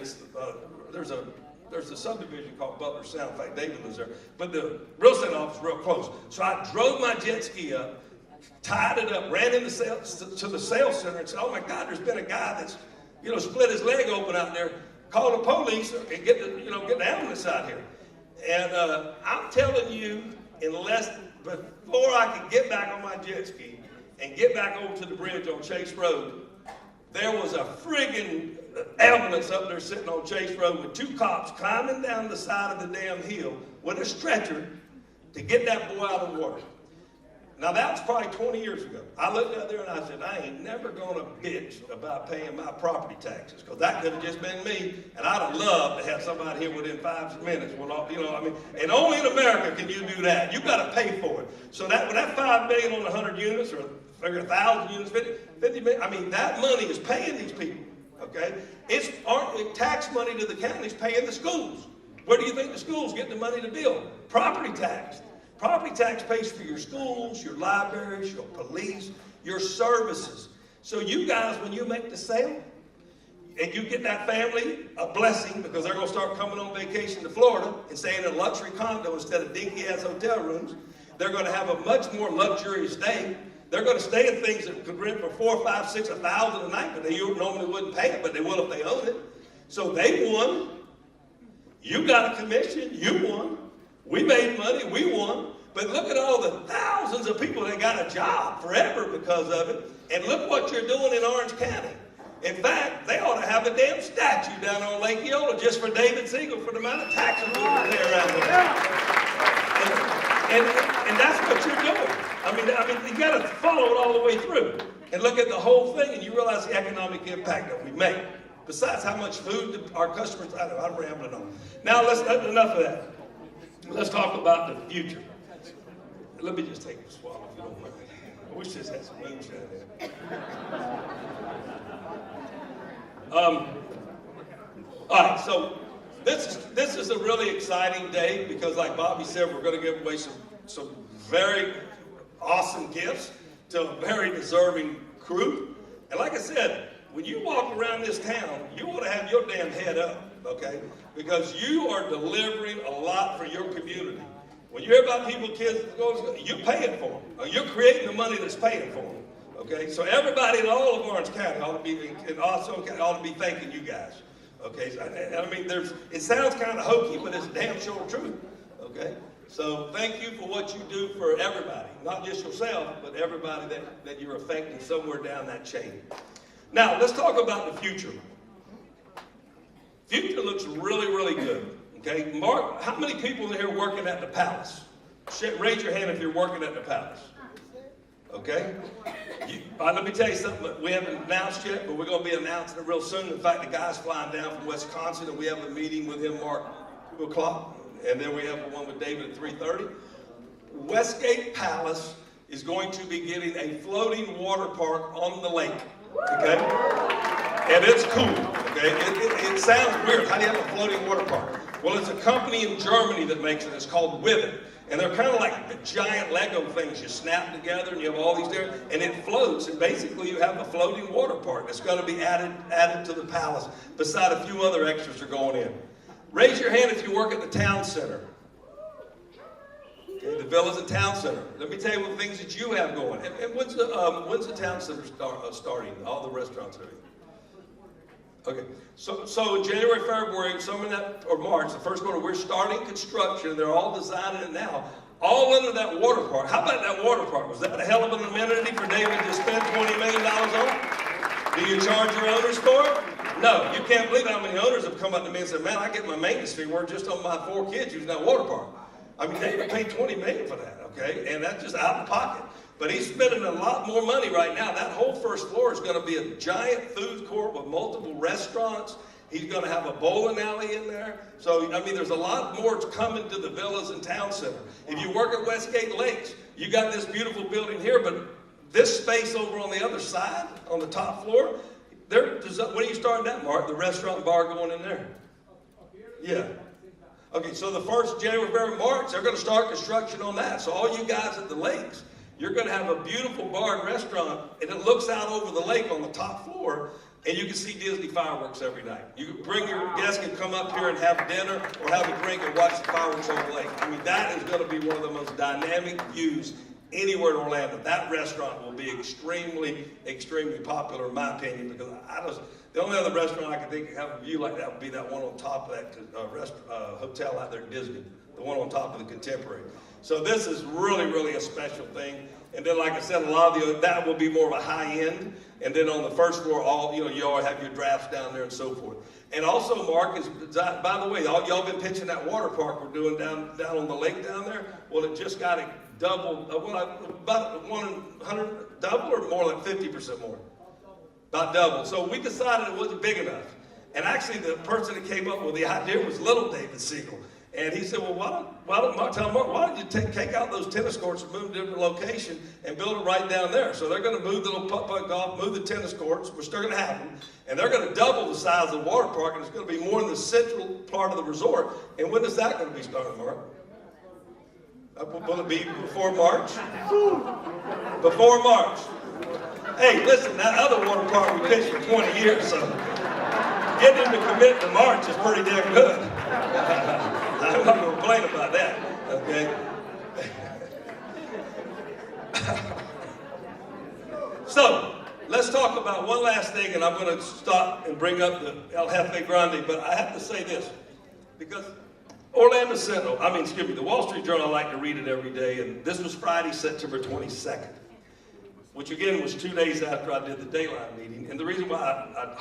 there's a subdivision called Butler Sound. In fact, David lives there. But the real estate office is real close. So I drove my jet ski up, tied it up, ran in to the sales center and said, oh my God, there's been a guy that's, split his leg open out there. Call the police and get the ambulance out here. And I'm telling you, before I could get back on my jet ski and get back over to the bridge on Chase Road, there was a friggin' ambulance up there sitting on Chase Road with 2 cops climbing down the side of the damn hill with a stretcher to get that boy out of the water. Now that was probably 20 years ago. I looked out there and I said, I ain't never gonna bitch about paying my property taxes, because that could have just been me, and I'd have loved to have somebody here within 5 minutes. And only in America can you do that. You gotta pay for it. So that $5 million on 100 units, or 1,000 units, 50 million, that money is paying these people. Okay? It's tax money to the counties paying the schools. Where do you think the schools get the money to build? Property tax. Property tax pays for your schools, your libraries, your police, your services. So you guys, when you make the sale, and you get that family a blessing because they're going to start coming on vacation to Florida and staying in a luxury condo instead of dinky-ass hotel rooms, they're going to have a much more luxurious stay. They're going to stay in things that could rent for $4,000, $5,000, $6,000, $1,000 a night, but they normally wouldn't pay it, but they will if they own it. So they won. You got a commission. You won. We made money. We won. But look at all the thousands of people that got a job forever because of it. And look what you're doing in Orange County. In fact, they ought to have a damn statue down on Lake Eola just for David Siegel for the amount of taxes we pay around here. And that's what you're doing. I mean, you got to follow it all the way through and look at the whole thing, and you realize the economic impact that we make. Besides how much food our customers, I'm rambling on. Now, enough of that. Let's talk about the future. Let me just take a swallow if you don't mind. I wish this had some moonshine in it. All right, so this is a really exciting day because, like Bobby said, we're going to give away some very awesome gifts to a very deserving crew. And like I said, when you walk around this town, you want to have your damn head up, okay? Because you are delivering a lot for your community. When you hear about people, kids, you're paying for them. Or you're creating the money that's paying for them. Okay, so everybody in all of Orange County ought to be, and also ought to be thanking you guys. Okay, so, I mean, it sounds kind of hokey, but it's damn sure true. Okay, so thank you for what you do for everybody, not just yourself, but everybody that you're affecting somewhere down that chain. Now, let's talk about the future. Future looks really, really good. Okay, Mark, how many people in here working at the Palace? Raise your hand if you're working at the Palace. Okay? Let me tell you something we haven't announced yet, but we're going to be announcing it real soon. In fact, the guy's flying down from Wisconsin, and we have a meeting with him, Mark, 2 o'clock, and then we have one with David at 3:30. Westgate Palace is going to be getting a floating water park on the lake. Okay? And it's cool. Okay? It sounds weird. How do you have a floating water park? Well, it's a company in Germany that makes it. It's called Wivet. And they're kind of like the giant Lego things you snap together, and you have all these there, and it floats. And basically, you have a floating water park that's going to be added to the palace, beside a few other extras are going in. Raise your hand if you work at the town center. Okay, the Villas and Town Center. Let me tell you what things that you have going. And when's the town center starting? All the restaurants are in. Okay, so in January, February, or March, the first quarter, we're starting construction. They're all designing it now, all under that water park. How about that water park? Was that a hell of an amenity for David to spend $20 million on? Do you charge your owners for it? No, you can't believe how many owners have come up to me and said, man, I get my maintenance fee worth just on my 4 kids using that water park. I mean, David paid $20 million for that, okay? And that's just out of pocket. But he's spending a lot more money right now. That whole first floor is going to be a giant food court with multiple restaurants. He's going to have a bowling alley in there. So, I mean, there's a lot more coming to the Villas and Town Center. If you work at Westgate Lakes, you got this beautiful building here, but this space over on the other side, on the top floor, what are you starting at, Mark? The restaurant and bar going in there? Yeah. Okay, so the first January, February, March, they're going to start construction on that. So all you guys at the lakes, you're going to have a beautiful bar and restaurant, and it looks out over the lake on the top floor, and you can see Disney fireworks every night. You can bring your guests and come up here and have dinner or have a drink and watch the fireworks on the lake. I mean, that is going to be one of the most dynamic views anywhere in Orlando. That restaurant will be extremely, extremely popular, in my opinion, because the only other restaurant I can think of have a view like that would be that one on top of that hotel out there at Disney, the one on top of the Contemporary. So this is really, really a special thing. And then, like I said, a lot of that will be more of a high end. And then on the first floor, you all have your drafts down there and so forth. And also, Mark, by the way, y'all been pitching that water park we're doing down on the lake down there. Well, it just got doubled, about 100, double or more, like 50% more. About double. So we decided it wasn't big enough. And actually, the person that came up with the idea was little David Siegel. And he said, well, why don't you take out those tennis courts and move to a different location and build it right down there? So they're going to move the little putt-putt golf, move the tennis courts, which they're going to have them, and they're going to double the size of the water park, and it's going to be more in the central part of the resort. And when is that going to be starting, Mark? Will it be before March? Before March. Hey, listen, that other water park we pitched for 20 years, so getting them to commit to March is pretty damn good. I'm not going to complain about that, okay? So, let's talk about one last thing, and I'm going to stop and bring up the El Jefe Grande, but I have to say this, because Orlando Sentinel, the Wall Street Journal, I like to read it every day, and this was Friday, September 22nd, which again was 2 days after I did the Dayline meeting. And the reason why I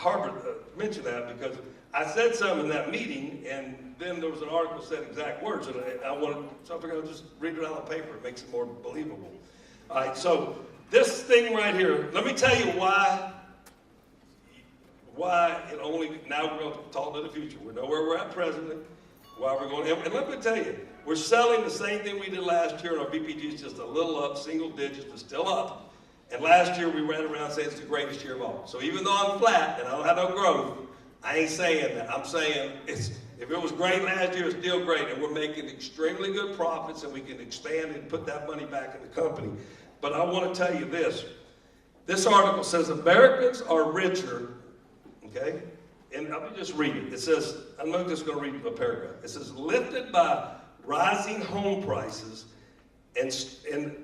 mentioned that, because I said something in that meeting, and then there was an article that said exact words, and so I figured I'll just read it out on paper. It makes it more believable. All right, so this thing right here, let me tell you why now we're going to talk to the future. We know where we're at presently, why we're going, and let me tell you, we're selling the same thing we did last year, and our VPG is just a little up, single digits, but still up. And last year we ran around saying it's the greatest year of all. So even though I'm flat and I don't have no growth, I ain't saying that. I'm saying if it was great last year, it's still great. And we're making extremely good profits, and we can expand and put that money back in the company. But I want to tell you this. This article says Americans are richer, okay? And let me just read it. It says, I'm not just going to read a paragraph. It says, lifted by rising home prices and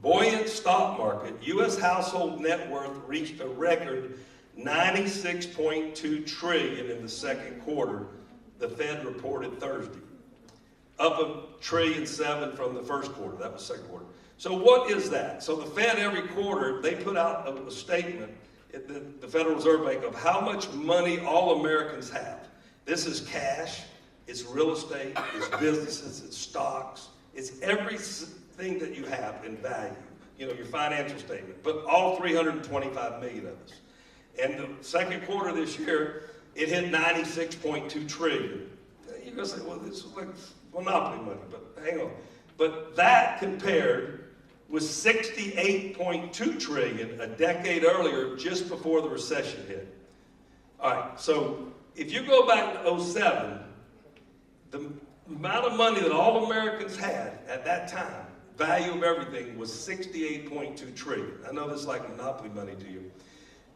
buoyant stock market, U.S. household net worth reached a record $96.2 trillion in the second quarter, the Fed reported Thursday. Up $1.7 trillion from the first quarter. That was second quarter. So what is that? So the Fed every quarter, they put out a statement, the Federal Reserve Bank, of how much money all Americans have. This is cash, it's real estate, it's businesses, it's stocks, it's everything that you have in value. You know, your financial statement, but all 325 million of us. And the second quarter this year, it hit 96.2 trillion. You're gonna say, well, this is like monopoly money, but hang on. But that compared with 68.2 trillion a decade earlier, just before the recession hit. All right, so if you go back to 07, the amount of money that all Americans had at that time, value of everything, was 68.2 trillion. I know this is like monopoly money to you.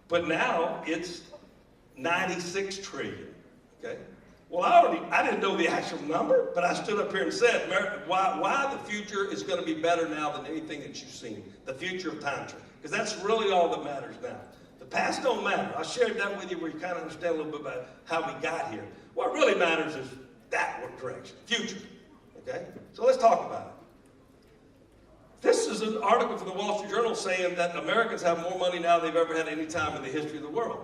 But now it's 96 trillion, okay? Well, I didn't know the actual number, but I stood up here and said, why the future is going to be better now than anything that you've seen, the future of time travel, because that's really all that matters now. The past don't matter. I shared that with you where you kind of understand a little bit about how we got here. What really matters is backward direction, future, okay? So let's talk about it. This is an article from the Wall Street Journal saying that Americans have more money now than they've ever had any time in the history of the world.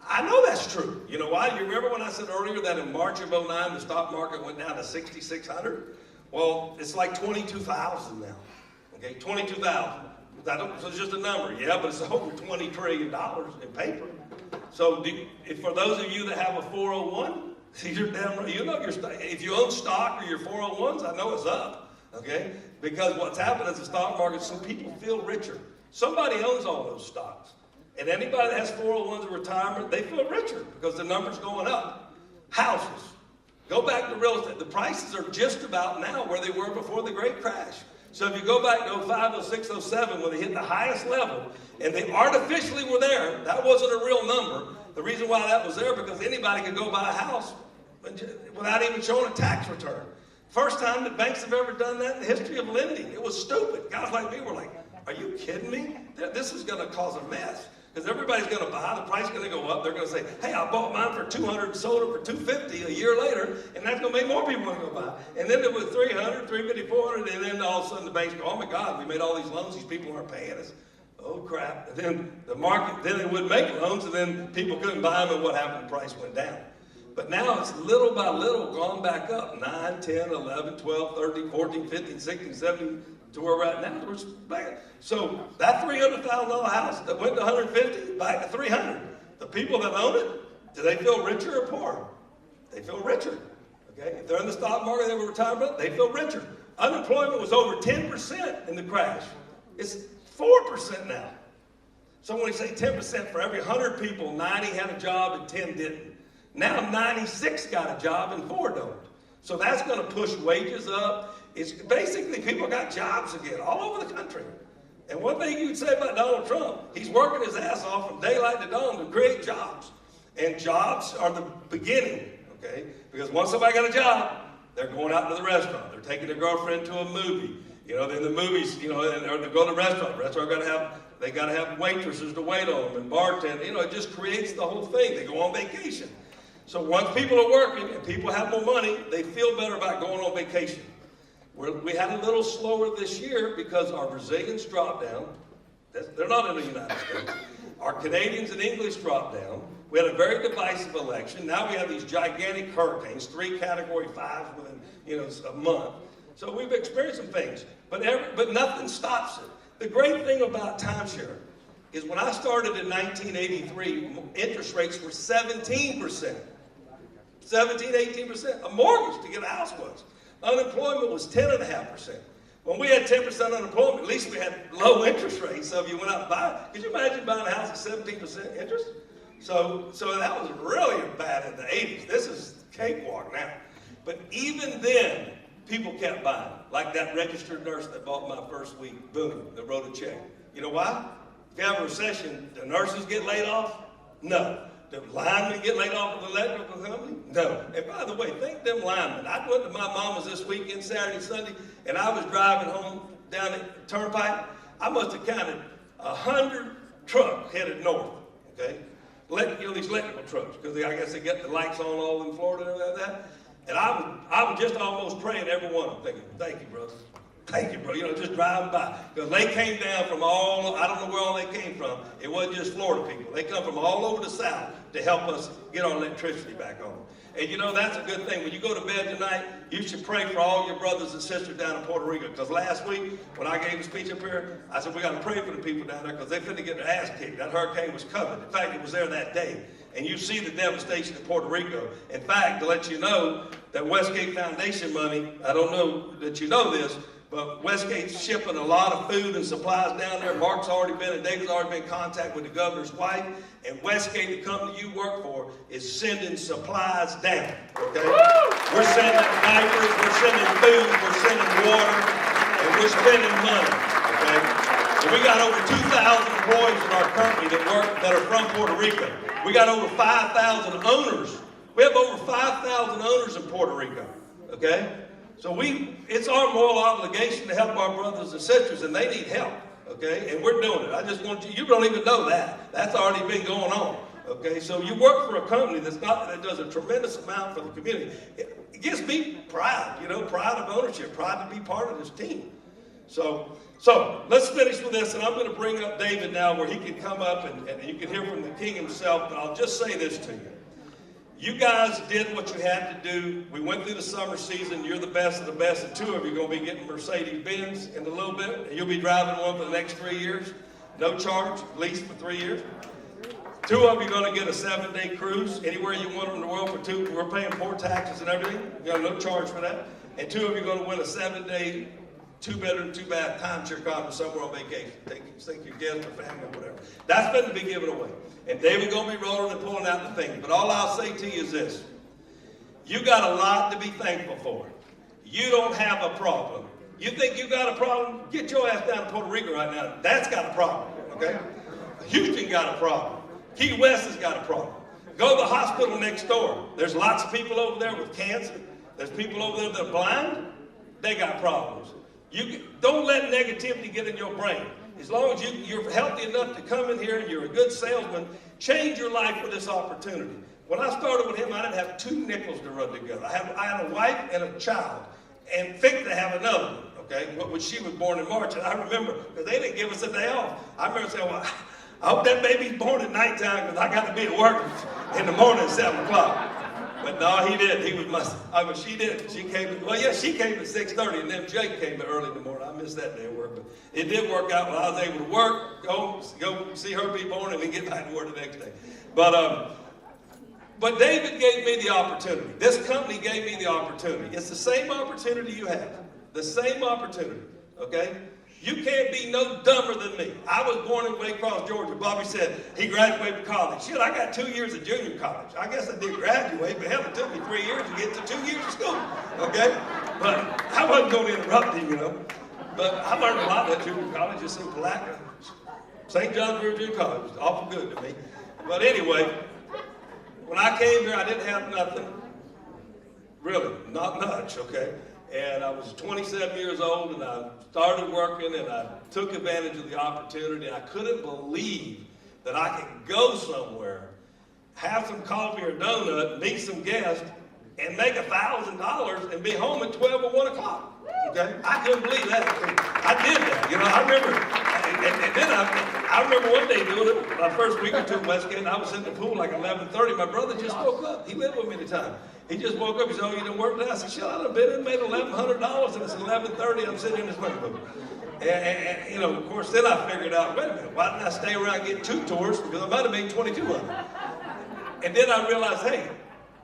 I know that's true. You know why? You remember when I said earlier that in March of 09, the stock market went down to 6,600? Well, it's like 22,000 now. Okay, 22,000. So it's just a number, yeah, but it's over $20 trillion in paper. So for those of you that have a 401, you're damn right. You know if you own stock or your 401s, I know it's up. Okay, because what's happened is the stock market, some people feel richer. Somebody owns all those stocks. And anybody that has 401s or retirement, they feel richer because the number's going up. Houses. Go back to real estate. The prices are just about now where they were before the great crash. So if you go back to 05, 06, 07, when they hit the highest level, and they artificially were there, that wasn't a real number. The reason why that was there, because anybody could go buy a house without even showing a tax return. First time that banks have ever done that in the history of lending. It was stupid. Guys like me were like, are you kidding me? This is going to cause a mess. Because everybody's going to buy, the price is going to go up. They're going to say, hey, I bought mine for 200 and sold it for 250 a year later, and that's going to make more people want to go buy. And then it was 300, 350, 400, and then all of a sudden the banks go, oh my God, we made all these loans, these people aren't paying us. Oh crap. And then the market, then they wouldn't make loans, and then people couldn't buy them, and what happened? The price went down. But now it's little by little gone back up, 9, 10, 11, 12, 13, 14, 15, 16, 17, to where we're at now. So that $300,000 house that went to 150, back to 300. The people that own it, do they feel richer or poorer? They feel richer. Okay, if they're in the stock market, they have a retirement, they feel richer. Unemployment was over 10% in the crash. It's 4% now. So when we say 10%, for every 100 people, 90 had a job and 10 didn't. Now 96 got a job and 4 don't. So that's going to push wages up. It's basically people got jobs again all over the country. And one thing you can say about Donald Trump, he's working his ass off from daylight to dawn to create jobs. And jobs are the beginning, okay? Because once somebody got a job, they're going out to the restaurant. They're taking their girlfriend to a movie. You know, in the movies, you know, or they go to the restaurant. They got to have waitresses to wait on them and bartend. You know, it just creates the whole thing. They go on vacation. So once people are working and people have more money, they feel better about going on vacation. We had a little slower this year because our Brazilians dropped down. They're not in the United States. Our Canadians and English dropped down. We had a very divisive election. Now we have these gigantic hurricanes, 3 Category 5s within, you know, a month. So we've experienced some things, but nothing stops it. The great thing about timeshare is when I started in 1983, interest rates were 17%. 17, 18%. A mortgage to get a house was. Unemployment was 10.5%. When we had 10% unemployment, at least we had low interest rates. So if you went out and buy it, could you imagine buying a house at 17% interest? So that was really bad in the 80s. This is cakewalk now. But even then, people kept buying. Like that registered nurse that bought my first week, boom, that wrote a check. You know why? If you have a recession, the nurses get laid off? No. The linemen get laid off of the electrical company? No. And by the way, thank them linemen. I went to my mama's this weekend, Saturday, Sunday, and I was driving home down the turnpike. I must have counted 100 trucks headed north, okay? These electrical trucks, because I guess they get the lights on all in Florida and everything like that. And I was just almost praying every one of them, thinking, thank you, brother. Thank you, bro. Just driving by. Because they came down from I don't know where all they came from. It wasn't just Florida people. They come from all over the South to help us get our electricity back on. And that's a good thing. When you go to bed tonight, you should pray for all your brothers and sisters down in Puerto Rico. Because last week, when I gave a speech up here, I said, we got to pray for the people down there because they're finna get their ass kicked. That hurricane was coming. In fact, it was there that day. And you see the devastation in Puerto Rico. In fact, to let you know that Westgate Foundation money, I don't know that you know this, but Westgate's shipping a lot of food and supplies down there. Mark's already been, and David's already been in contact with the governor's wife. And Westgate, the company you work for, is sending supplies down, okay? We're sending diapers, we're sending food, we're sending water, and we're spending money, okay? And we got over 2,000 employees in our company that are from Puerto Rico. We got over 5,000 owners. We have over 5,000 owners in Puerto Rico, okay? So it's our moral obligation to help our brothers and sisters, and they need help, okay? And we're doing it. I just want you don't even know that. That's already been going on, okay? So you work for a company that does a tremendous amount for the community. It gives me pride, pride of ownership, pride to be part of this team. So let's finish with this, and I'm going to bring up David now where he can come up and you can hear from the king himself, but I'll just say this to you. You guys did what you had to do. We went through the summer season. You're the best of the best, and 2 of you are going to be getting Mercedes-Benz in a little bit, and you'll be driving one for the next 3 years. No charge, lease for 3 years. 2 of you are going to get a 7-day cruise anywhere you want in the world for 2. We're paying port taxes and everything. You got no charge for that. And 2 of you are going to win a 7-day, 2-bedroom, 2-bath timeshare condo somewhere on vacation. Take your guests or family or whatever. That's going to be given away. And David's going to be rolling and pulling out the things. But all I'll say to you is this. You got a lot to be thankful for. You don't have a problem. You think you got a problem? Get your ass down to Puerto Rico right now. That's got a problem, okay? Houston got a problem. Key West has got a problem. Go to the hospital next door. There's lots of people over there with cancer. There's people over there that are blind. They got problems. Don't let negativity get in your brain. As long as you're healthy enough to come in here and you're a good salesman, change your life with this opportunity. When I started with him, I didn't have 2 nickels to rub together. I had a wife and a child, and fixed to have another one, okay? But she was born in March, and I remember, because they didn't give us a day off. I remember saying, well, I hope that baby's born at nighttime because I got to be at work in the morning at 7 o'clock. But no, he didn't. She did. She came at 6:30, and then Jake came early in the morning. I missed that day of work, but it did work out when I was able to work, go see her be born, and then get back to work the next day. But David gave me the opportunity. This company gave me the opportunity. It's the same opportunity you have. The same opportunity, okay? You can't be no dumber than me. I was born in Waycross, Georgia. Bobby said he graduated from college. Shit, I got 2 years of junior college. I guess I did graduate, but hell, it took me 3 years to get to 2 years of school, okay? But I wasn't going to interrupt him, But I learned a lot at junior college. It's in Palatka. St. John's River Junior College. It's awful good to me. But anyway, when I came here, I didn't have nothing. Really, not much, okay? And I was 27 years old, and I started working, and I took advantage of the opportunity. I couldn't believe that I could go somewhere, have some coffee or donut, meet some guests, and make $1,000 and be home at 12 or 1 o'clock. Okay? I couldn't believe that. I did that. I remember. And then I remember one day doing it, my first week or two in Westgate, and I was in the pool like 11:30. My brother just woke up. He lived with me at the time. He just woke up. He said, "Oh, you didn't work today?" I said, "Shit, I've been in, made $1,100, and it's 11:30. I'm sitting in this swimming pool." And of course, then I figured out, wait a minute, why didn't I stay around and get 2 tours? Because I might have made $2,200. And then I realized, hey,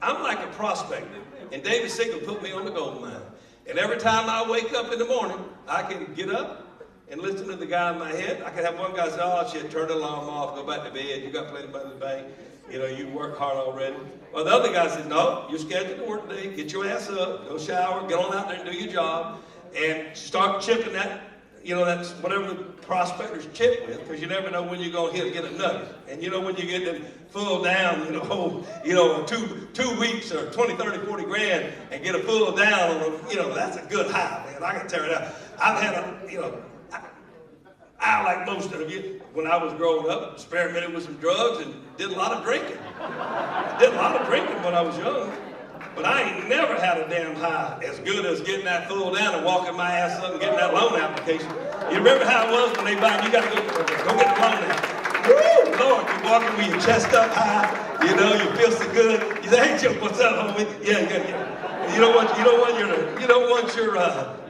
I'm like a prospector. And David Siegel put me on the gold mine. And every time I wake up in the morning, I can get up and listen to the guy in my head. I can have one guy say, "Oh, shit, turn the alarm off, go back to bed. You got plenty of money in the bank. You work hard already." Well, the other guy says, "No, you're scheduled to work today. Get your ass up, go shower, get on out there and do your job, and start chipping that, that's whatever the prospectors chip with, because you never know when you're going to get a nugget. And when you get them full down, 2 weeks or 20, 30, 40 grand and get a full down on them, that's a good high, man. I can tear it out. I've had I, like most of you, when I was growing up, experimented with some drugs and did a lot of drinking. I did a lot of drinking when I was young. But I ain't never had a damn high as good as getting that fool down and walking my ass up and getting that loan application. You remember how it was when they buy, you got to go get the loan out. Woo, Lord, you're walking with your chest up high, you know, you feel so good. You say, hey, Joe, what's up, homie? Yeah. You don't want your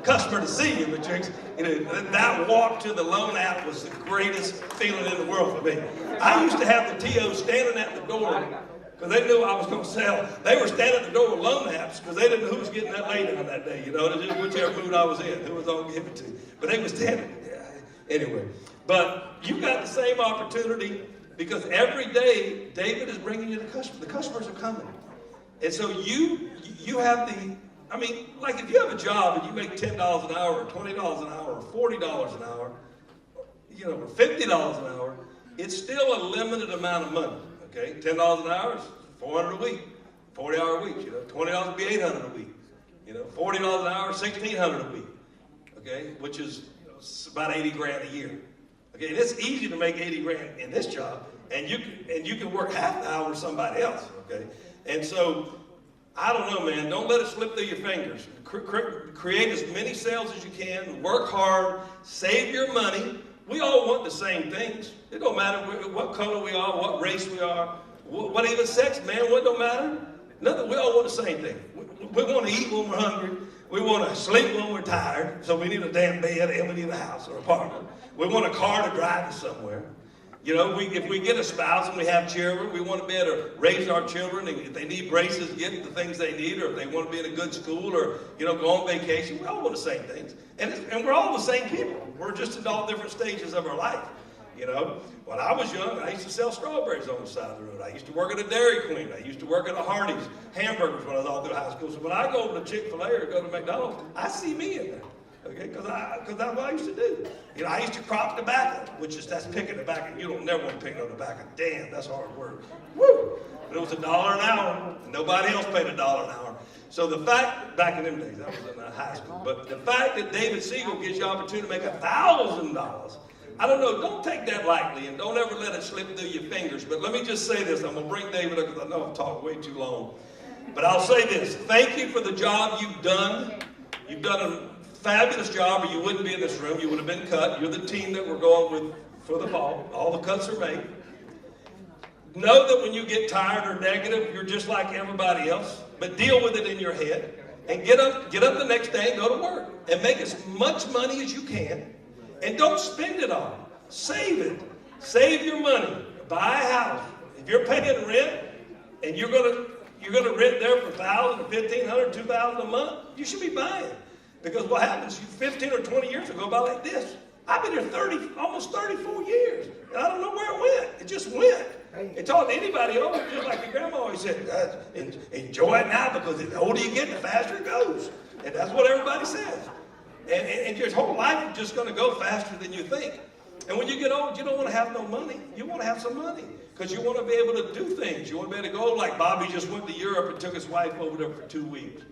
customer to see you, but that walk to the loan app was the greatest feeling in the world for me. I used to have the TOs standing at the door because they knew I was going to sell. They were standing at the door with loan apps because they didn't know who was getting that lay down that day, you know, just whichever mood I was in, who was going to give it to. But they were standing. Yeah. Anyway, but you got the same opportunity because every day David is bringing you the customer. The customers are coming. And so you have the, I mean, like if you have a job and you make $10 an hour or $20 an hour or $40 an hour, you know, or $50 an hour, it's still a limited amount of money. Okay, $10 an hour is $400 a week, 40-hour weeks. You know, $20 would be $800 a week. You know, $40 an hour, $1,600 a week. Okay, which is about 80 grand a year. Okay, and it's easy to make 80 grand in this job, and you can work half the hour with somebody else. Okay, and so I don't know, man. Don't let it slip through your fingers. Create as many sales as you can. Work hard. Save your money. We all want the same things. It don't matter what color we are, what race we are, what even sex, man, what don't matter. Nothing. We all want the same thing. We want to eat when we're hungry. We want to sleep when we're tired. So we need a damn bed and we need a house or apartment. We want a car to drive us somewhere. You know, if we get a spouse and we have children, we want to be able to raise our children. And if they need braces, get the things they need, or if they want to be in a good school, or, you know, go on vacation. We all want the same things. And we're all the same people. We're just in all different stages of our life. You know, when I was young, I used to sell strawberries on the side of the road. I used to work at a Dairy Queen. I used to work at a Hardee's, hamburgers when I was all through high school. So when I go over to Chick-fil-A or go to McDonald's, I see me in there. Okay, because that's what I used to do. You know, I used to crop tobacco, that's picking tobacco. You don't never want to pick no tobacco. Damn, that's hard work. Woo! But it was $1 an hour. Nobody else paid $1 an hour. So the fact, back in them days, that was in high school, but the fact that David Siegel gives you opportunity to make $1,000, I don't know, don't take that lightly and don't ever let it slip through your fingers. But let me just say this. I'm going to bring David up because I know I've talked way too long. But I'll say this. Thank you for the job you've done. You've done a fabulous job, or you wouldn't be in this room. You would have been cut. You're the team that we're going with for the fall. All the cuts are made. Know that when you get tired or negative, you're just like everybody else. But deal with it in your head. And get up the next day and go to work. And make as much money as you can. And don't spend it all. Save it. Save your money. Buy a house. If you're paying rent and you're gonna rent there for $1,000, $1,500, $2,000 a month, you should be buying. Because what happens, 15 or 20 years ago, about like this. I've been here almost 34 years, and I don't know where it went. It just went. And talk to anybody older, just like your grandma always said, enjoy it now, because the older you get, the faster it goes. And that's what everybody says. And your whole life is just going to go faster than you think. And when you get old, you don't want to have no money. You want to have some money, because you want to be able to do things. You want to be able to go, like Bobby just went to Europe and took his wife over there for 2 weeks.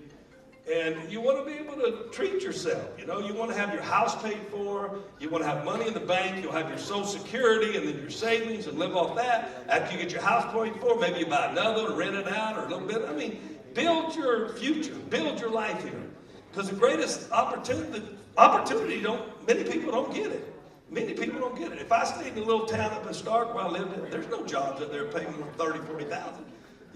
And you want to be able to treat yourself. You know, you want to have your house paid for. You want to have money in the bank. You'll have your Social Security and then your savings and live off that. After you get your house paid for, maybe you buy another and rent it out or a little bit. I mean, build your future. Build your life here. Because the greatest opportunity, many people don't get it. Many people don't get it. If I stayed in a little town up in Stark where I lived in, there's no jobs up there paying $30,000, $40,000.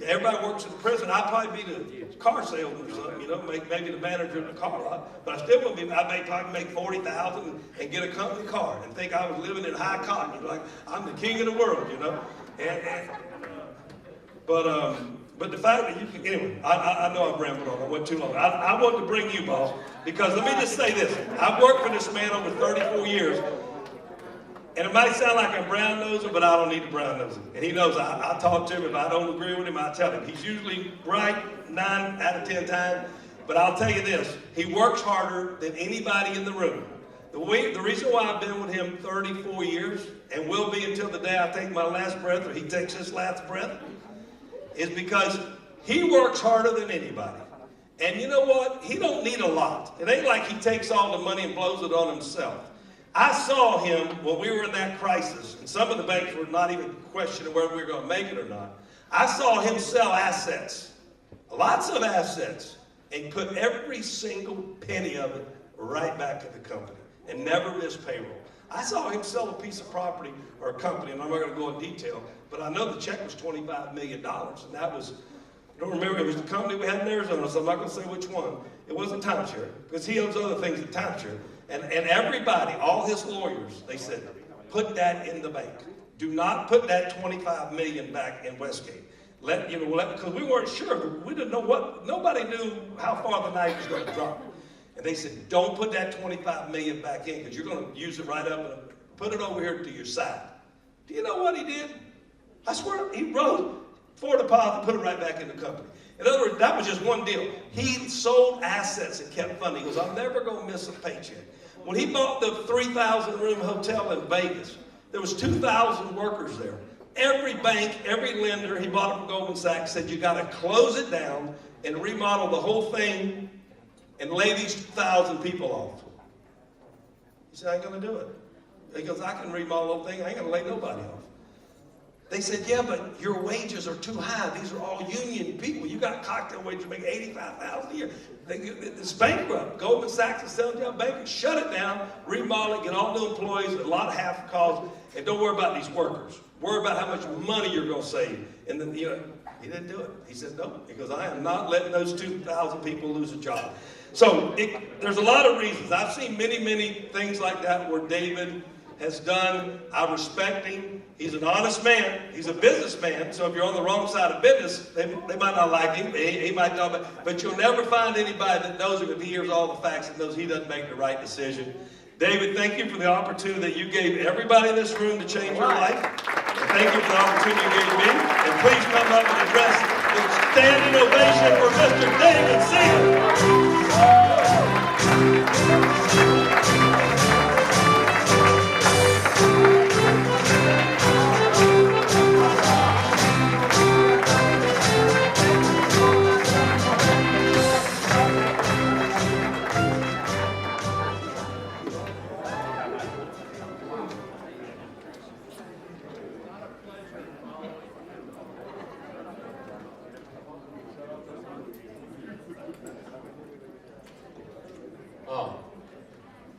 Everybody works in the prison. I'd probably be the car salesman or something, you know, maybe the manager in the car lot. But I still wouldn't be. I may probably make $40,000 and get a company car and think I was living in high cotton. You know, like I'm the king of the world, you know. But the fact that you can, anyway, I know I've rambled on. I went too long. I wanted to bring you, boss, because let me just say this. I've worked for this man over 34 years. And it might sound like I'm brown-nosing, but I don't need to brown-nose him. And he knows I talk to him. If I don't agree with him, I tell him. He's usually right 9 out of 10 times. But I'll tell you this. He works harder than anybody in the room. The reason why I've been with him 34 years, and will be until the day I take my last breath, or he takes his last breath, is because he works harder than anybody. And you know what? He don't need a lot. It ain't like he takes all the money and blows it on himself. I saw him when we were in that crisis, and some of the banks were not even questioning whether we were going to make it or not. I saw him sell assets, lots of assets, and put every single penny of it right back in the company and never miss payroll. I saw him sell a piece of property or a company, and I'm not going to go in detail, but I know the check was $25 million, and that was, I don't remember, it was the company we had in Arizona, so I'm not going to say which one. It wasn't timeshare, because he owns other things at timeshare. And everybody, all his lawyers, they said, put that in the bank. Do not put that $25 million back in Westgate. Because we weren't sure. We didn't know what, nobody knew how far the knife was going to drop. And they said, don't put that $25 million back in, because you're going to use it right up and put it over here to your side. Do you know what he did? I swear, he wrote for deposit, put it right back in the company. In other words, that was just one deal. He sold assets and kept funding. He goes, I'm never going to miss a paycheck. When he bought the 3,000-room hotel in Vegas, there was 2,000 workers there. Every bank, every lender, he bought it from Goldman Sachs, said you got to close it down and remodel the whole thing and lay these 2,000 people off. He said, I ain't going to do it. He goes, I can remodel the whole thing. I ain't going to lay nobody off. They said, yeah, but your wages are too high. These are all union people. You got cocktail wages make $85,000 a year. It's bankrupt. Goldman Sachs is telling you, bankers, shut it down, remodel it, get all new employees, a lot of half costs, and don't worry about these workers. Worry about how much money you're going to save. And then, he didn't do it. He said, no, because I am not letting those 2,000 people lose a job. So there's a lot of reasons. I've seen many, many things like that where David has done. I respect him. He's an honest man. He's a businessman. So if you're on the wrong side of business, they might not like him. He might talk about, but you'll never find anybody that knows him if he hears all the facts and knows he doesn't make the right decision. David, thank you for the opportunity that you gave everybody in this room to change your life. And thank you for the opportunity you gave me. And please come up and address the standing ovation for Mr. David Siegel.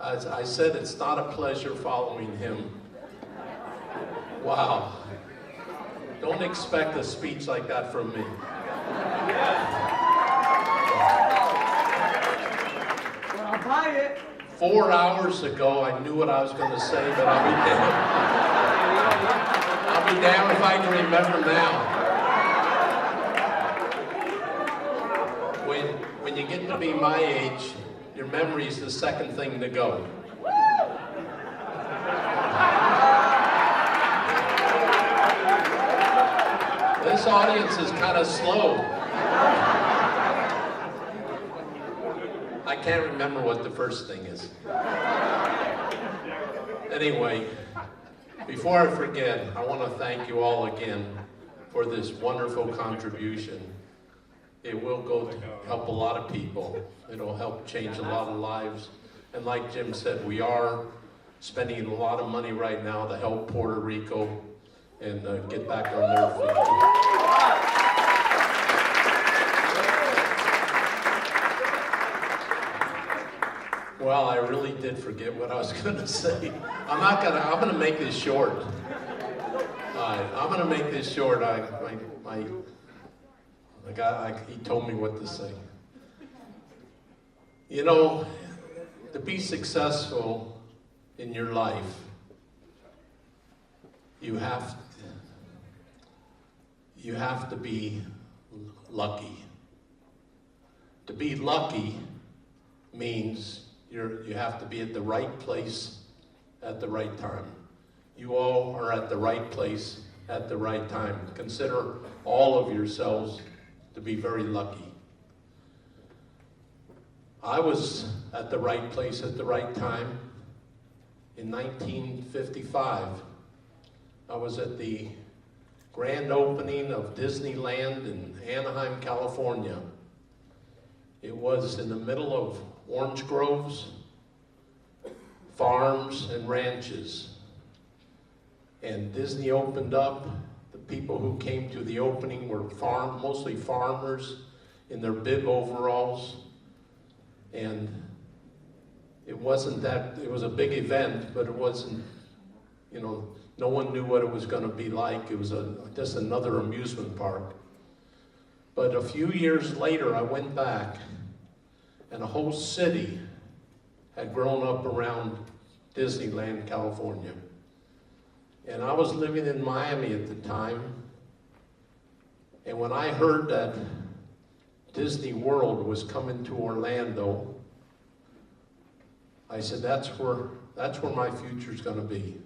As I said, it's not a pleasure following him. Wow. Don't expect a speech like that from me. I'll buy it. 4 hours ago, I knew what I was going to say, but I'll be damned. I'll be damned if I can remember now. When you get to be my age, your memory is the second thing to go. This audience is kind of slow. I can't remember what the first thing is. Anyway, before I forget, I want to thank you all again for this wonderful contribution. It will go to help a lot of people. It'll help change a lot of lives. And like Jim said, we are spending a lot of money right now to help Puerto Rico and get back on their feet. Well, I really did forget what I was going to say. I'm going to make this short. I'm going to make this short. He told me what to say. You know, to be successful in your life, you have to be lucky. To be lucky means you have to be at the right place at the right time. You all are at the right place at the right time. Consider all of yourselves to be very lucky. I was at the right place at the right time in 1955. I was at the grand opening of Disneyland in Anaheim, California. It was in the middle of orange groves, farms and ranches. And Disney opened up. The people who came to the opening were mostly farmers in their bib overalls. And it was a big event, but it wasn't, no one knew what it was going to be like. It was just another amusement park. But a few years later, I went back, and a whole city had grown up around Disneyland, California. And I was living in Miami at the time, and when I heard that Disney World was coming to Orlando, I said, that's where my future's going to be.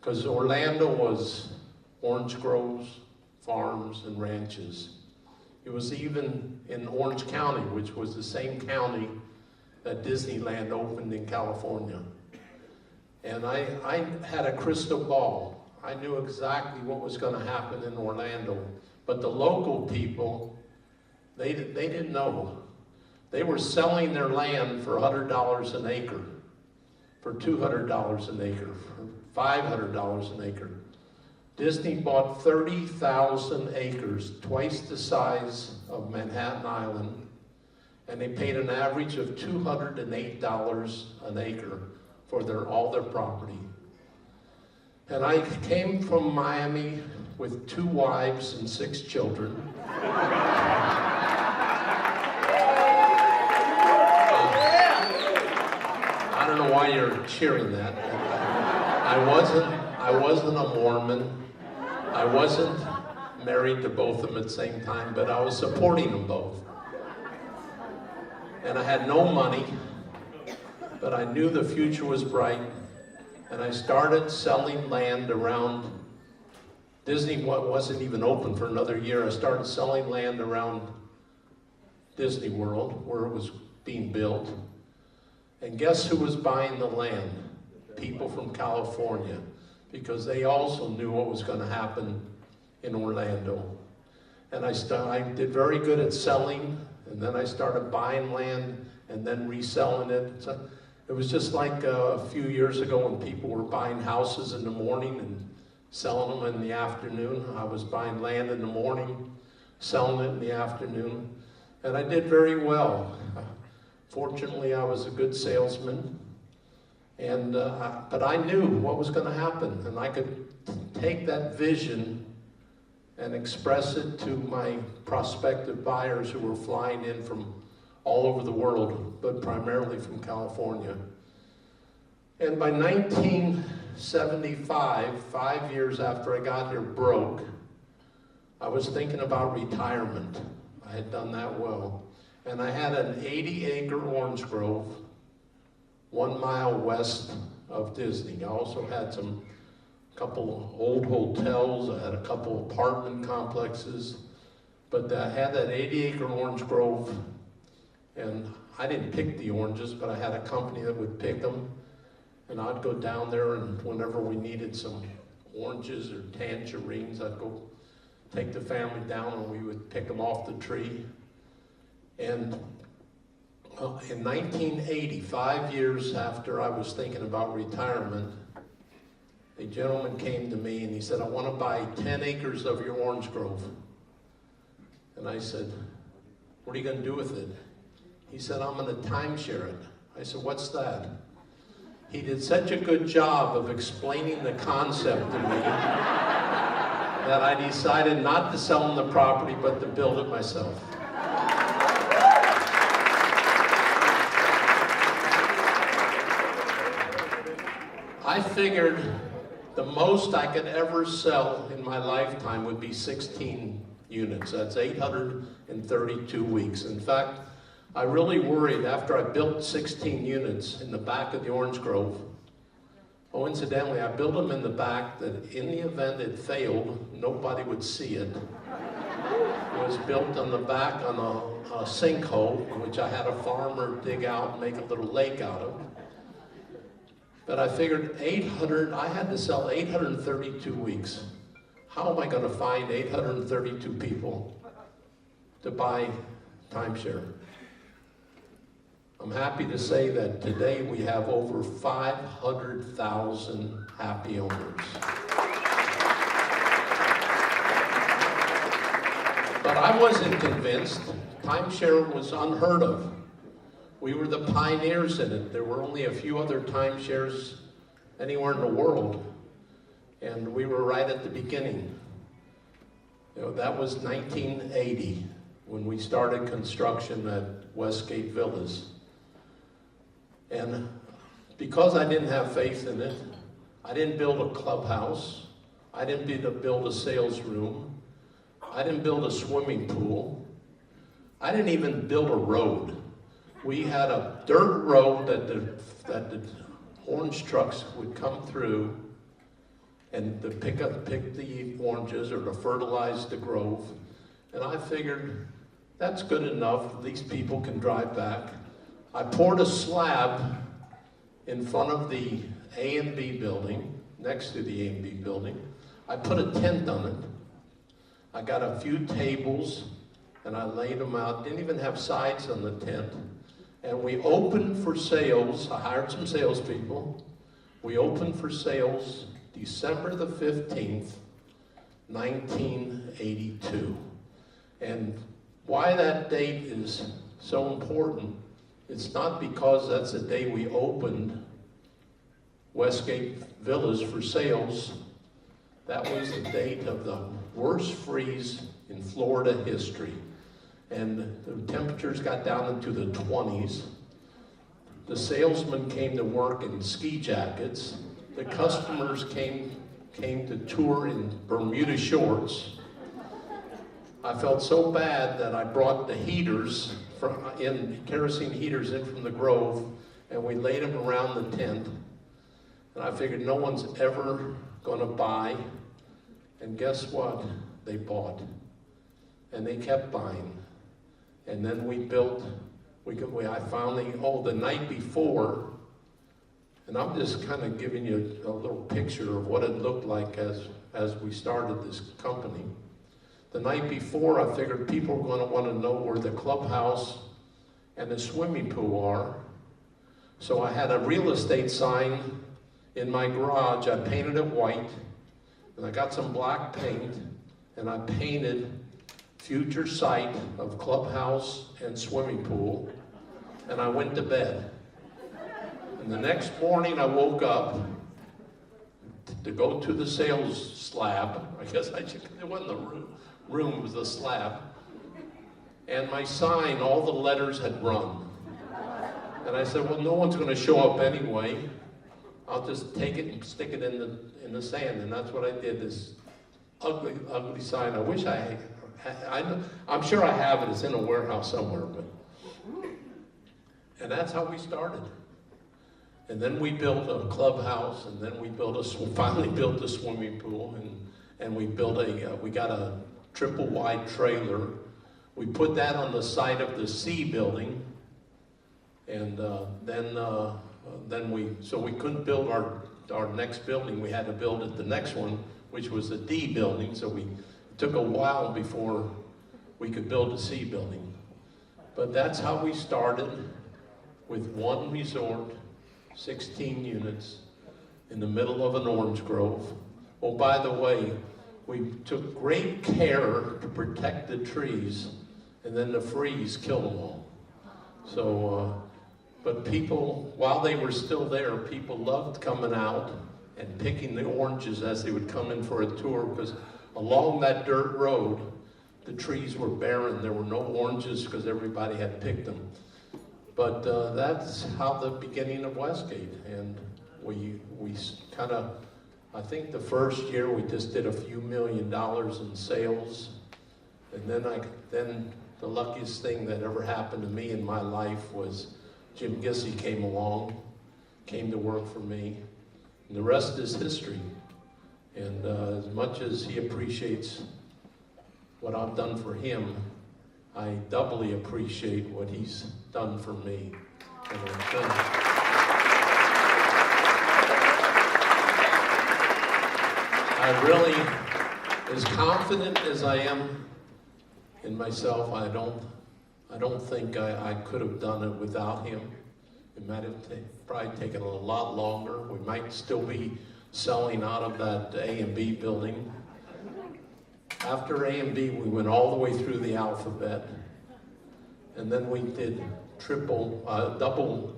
Because Orlando was orange groves, farms, and ranches. It was even in Orange County, which was the same county that Disneyland opened in California. And I had a crystal ball. I knew exactly what was going to happen in Orlando. But the local people, they didn't know. They were selling their land for $100 an acre, for $200 an acre, for $500 an acre. Disney bought 30,000 acres, twice the size of Manhattan Island, and they paid an average of $208 an acre for all their property. And I came from Miami with 2 wives and 6 children. I don't know why you're cheering that. I wasn't a Mormon. I wasn't married to both of them at the same time, but I was supporting them both. And I had no money, but I knew the future was bright, and I started selling land around Disney. Wasn't even open for another year. I started selling land around Disney World, where it was being built. And guess who was buying the land? People from California, because they also knew what was going to happen in Orlando. And I did very good at selling, and then I started buying land and then reselling it. So it was just like a few years ago when people were buying houses in the morning and selling them in the afternoon. I was buying land in the morning, selling it in the afternoon, and I did very well. Fortunately, I was a good salesman. But I knew what was going to happen, and I could take that vision and express it to my prospective buyers who were flying in from all over the world, but primarily from California. And by 1975, 5 years after I got here broke, I was thinking about retirement. I had done that well. And I had an 80-acre orange grove 1 mile west of Disney. I also had a couple of old hotels. I had a couple apartment complexes. But I had that 80-acre orange grove, and I didn't pick the oranges, but I had a company that would pick them. And I'd go down there, and whenever we needed some oranges or tangerines, I'd go take the family down, and we would pick them off the tree. And in 1980, 5 years after I was thinking about retirement, a gentleman came to me and he said, I want to buy 10 acres of your orange grove. And I said, what are you going to do with it? He said, I'm going to timeshare it. I said, what's that? He did such a good job of explaining the concept to me that I decided not to sell him the property, but to build it myself. I figured the most I could ever sell in my lifetime would be 16 units. That's 832 weeks. In fact, I really worried after I built 16 units in the back of the orange grove. Oh, incidentally, I built them in the back that in the event it failed, nobody would see it. It was built on the back on a sinkhole, which I had a farmer dig out and make a little lake out of. But I figured I had to sell 832 weeks. How am I going to find 832 people to buy timeshare? I'm happy to say that today we have over 500,000 happy owners. But I wasn't convinced. Timeshare was unheard of. We were the pioneers in it. There were only a few other timeshares anywhere in the world. And we were right at the beginning. That was 1980 when we started construction at Westgate Villas. And because I didn't have faith in it, I didn't build a clubhouse. I didn't build a sales room. I didn't build a swimming pool. I didn't even build a road. We had a dirt road that the orange trucks would come through and to pick the oranges or to fertilize the grove. And I figured, that's good enough. These people can drive back. I poured a slab in front of the A and B building, next to the A and B building. I put a tent on it. I got a few tables and I laid them out. Didn't even have sides on the tent. And we opened for sales. I hired some salespeople. We opened for sales December the 15th, 1982. And why that date is so important, it's not because that's the day we opened Westgate Villas for sales. That was the date of the worst freeze in Florida history. And the temperatures got down into the 20s. The salesmen came to work in ski jackets. The customers came to tour in Bermuda shorts. I felt so bad that I brought the heaters kerosene heaters in from the Grove, and we laid them around the tent. And I figured no one's ever gonna buy. And guess what? They bought. And they kept buying. And then we built, I finally, the night before, and I'm just kind of giving you a little picture of what it looked like as we started this company. The night before, I figured people were going to want to know where the clubhouse and the swimming pool are. So I had a real estate sign in my garage. I painted it white, and I got some black paint, and I painted future site of clubhouse and swimming pool, and I went to bed. And the next morning I woke up to go to the sales slab. I guess it wasn't the room, it was the slab. And my sign, all the letters had run. And I said, well, no one's gonna show up anyway. I'll just take it and stick it in the sand. And that's what I did, this ugly, ugly sign. I wish I'm sure I have it, it's in a warehouse somewhere. And that's how we started. And then we built a clubhouse, and then we finally built a swimming pool, and we got a triple wide trailer. We put that on the side of the C building, and so we couldn't build our next building. We had to build the next one, which was the D building. So it took a while before we could build the C building. But that's how we started, with one resort, 16 units in the middle of an orange grove. Oh, by the way, we took great care to protect the trees, and then the freeze killed them all. So, but people, while they were still there, people loved coming out and picking the oranges as they would come in for a tour, because along that dirt road, the trees were barren. There were no oranges because everybody had picked them. But that's how the beginning of Westgate. And we kind of, I think the first year we just did a few $1 million in sales. And then the luckiest thing that ever happened to me in my life was Jim Gissy came to work for me. And the rest is history. And as much as he appreciates what I've done for him, I doubly appreciate what he's done for me. And I really, as confident as I am in myself, I don't think I could have done it without him. It might have probably taken a lot longer. We might still be selling out of that A and B building. After A and B, we went all the way through the alphabet. And then we did double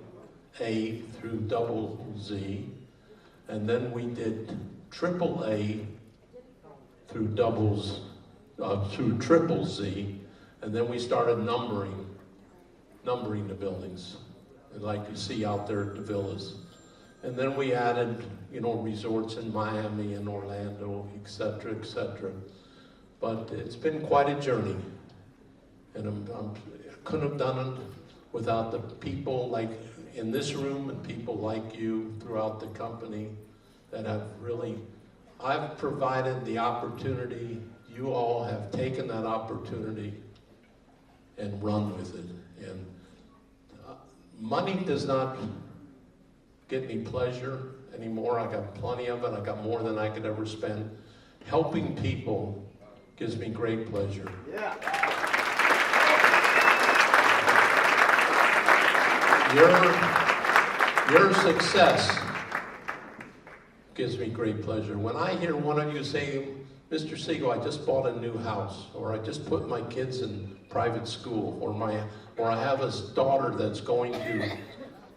A through double Z. And then we did triple A through through triple Z. And then we started numbering the buildings, like you see out there at the villas. And then we added, resorts in Miami and Orlando, et cetera, et cetera. But it's been quite a journey. And I couldn't have done it without the people like in this room and people like you throughout the company that have really, I've provided the opportunity. You all have taken that opportunity and run with it. And money does not get me pleasure anymore. I got plenty of it. I got more than I could ever spend. Helping people gives me great pleasure. Yeah. Your success gives me great pleasure. When I hear one of you say, Mr. Siegel, I just bought a new house, or I just put my kids in private school, or I have a daughter that's going to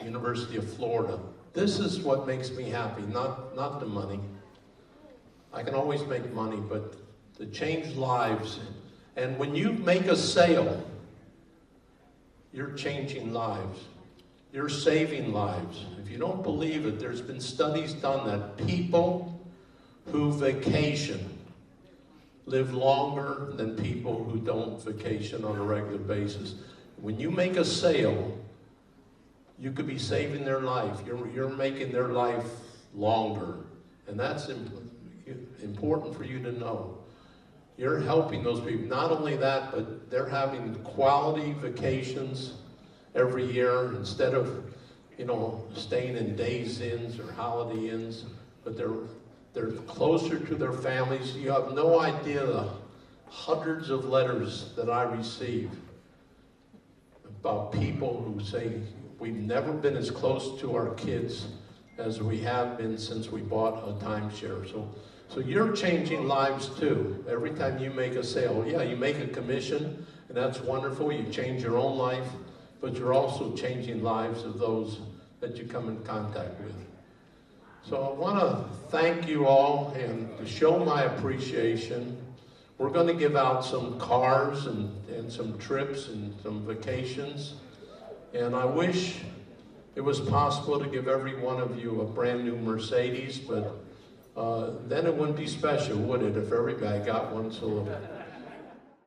University of Florida. This is what makes me happy, not the money. I can always make money, but to change lives. And when you make a sale, you're changing lives. You're saving lives. If you don't believe it, there's been studies done that people who vacation live longer than people who don't vacation on a regular basis. When you make a sale, you could be saving their life. You're making their life longer. And that's important for you to know. You're helping those people. Not only that, but they're having quality vacations every year instead of, staying in days inns or holiday inns, but they're closer to their families. You have no idea the hundreds of letters that I receive about people who say, we've never been as close to our kids as we have been since we bought a timeshare. So you're changing lives too. Every time you make a sale, yeah, you make a commission, and that's wonderful. You change your own life, but you're also changing lives of those that you come in contact with. So I want to thank you all, and to show my appreciation, we're going to give out some cars and some trips and some vacations. And I wish it was possible to give every one of you a brand new Mercedes, but then it wouldn't be special, would it, if everybody got one? So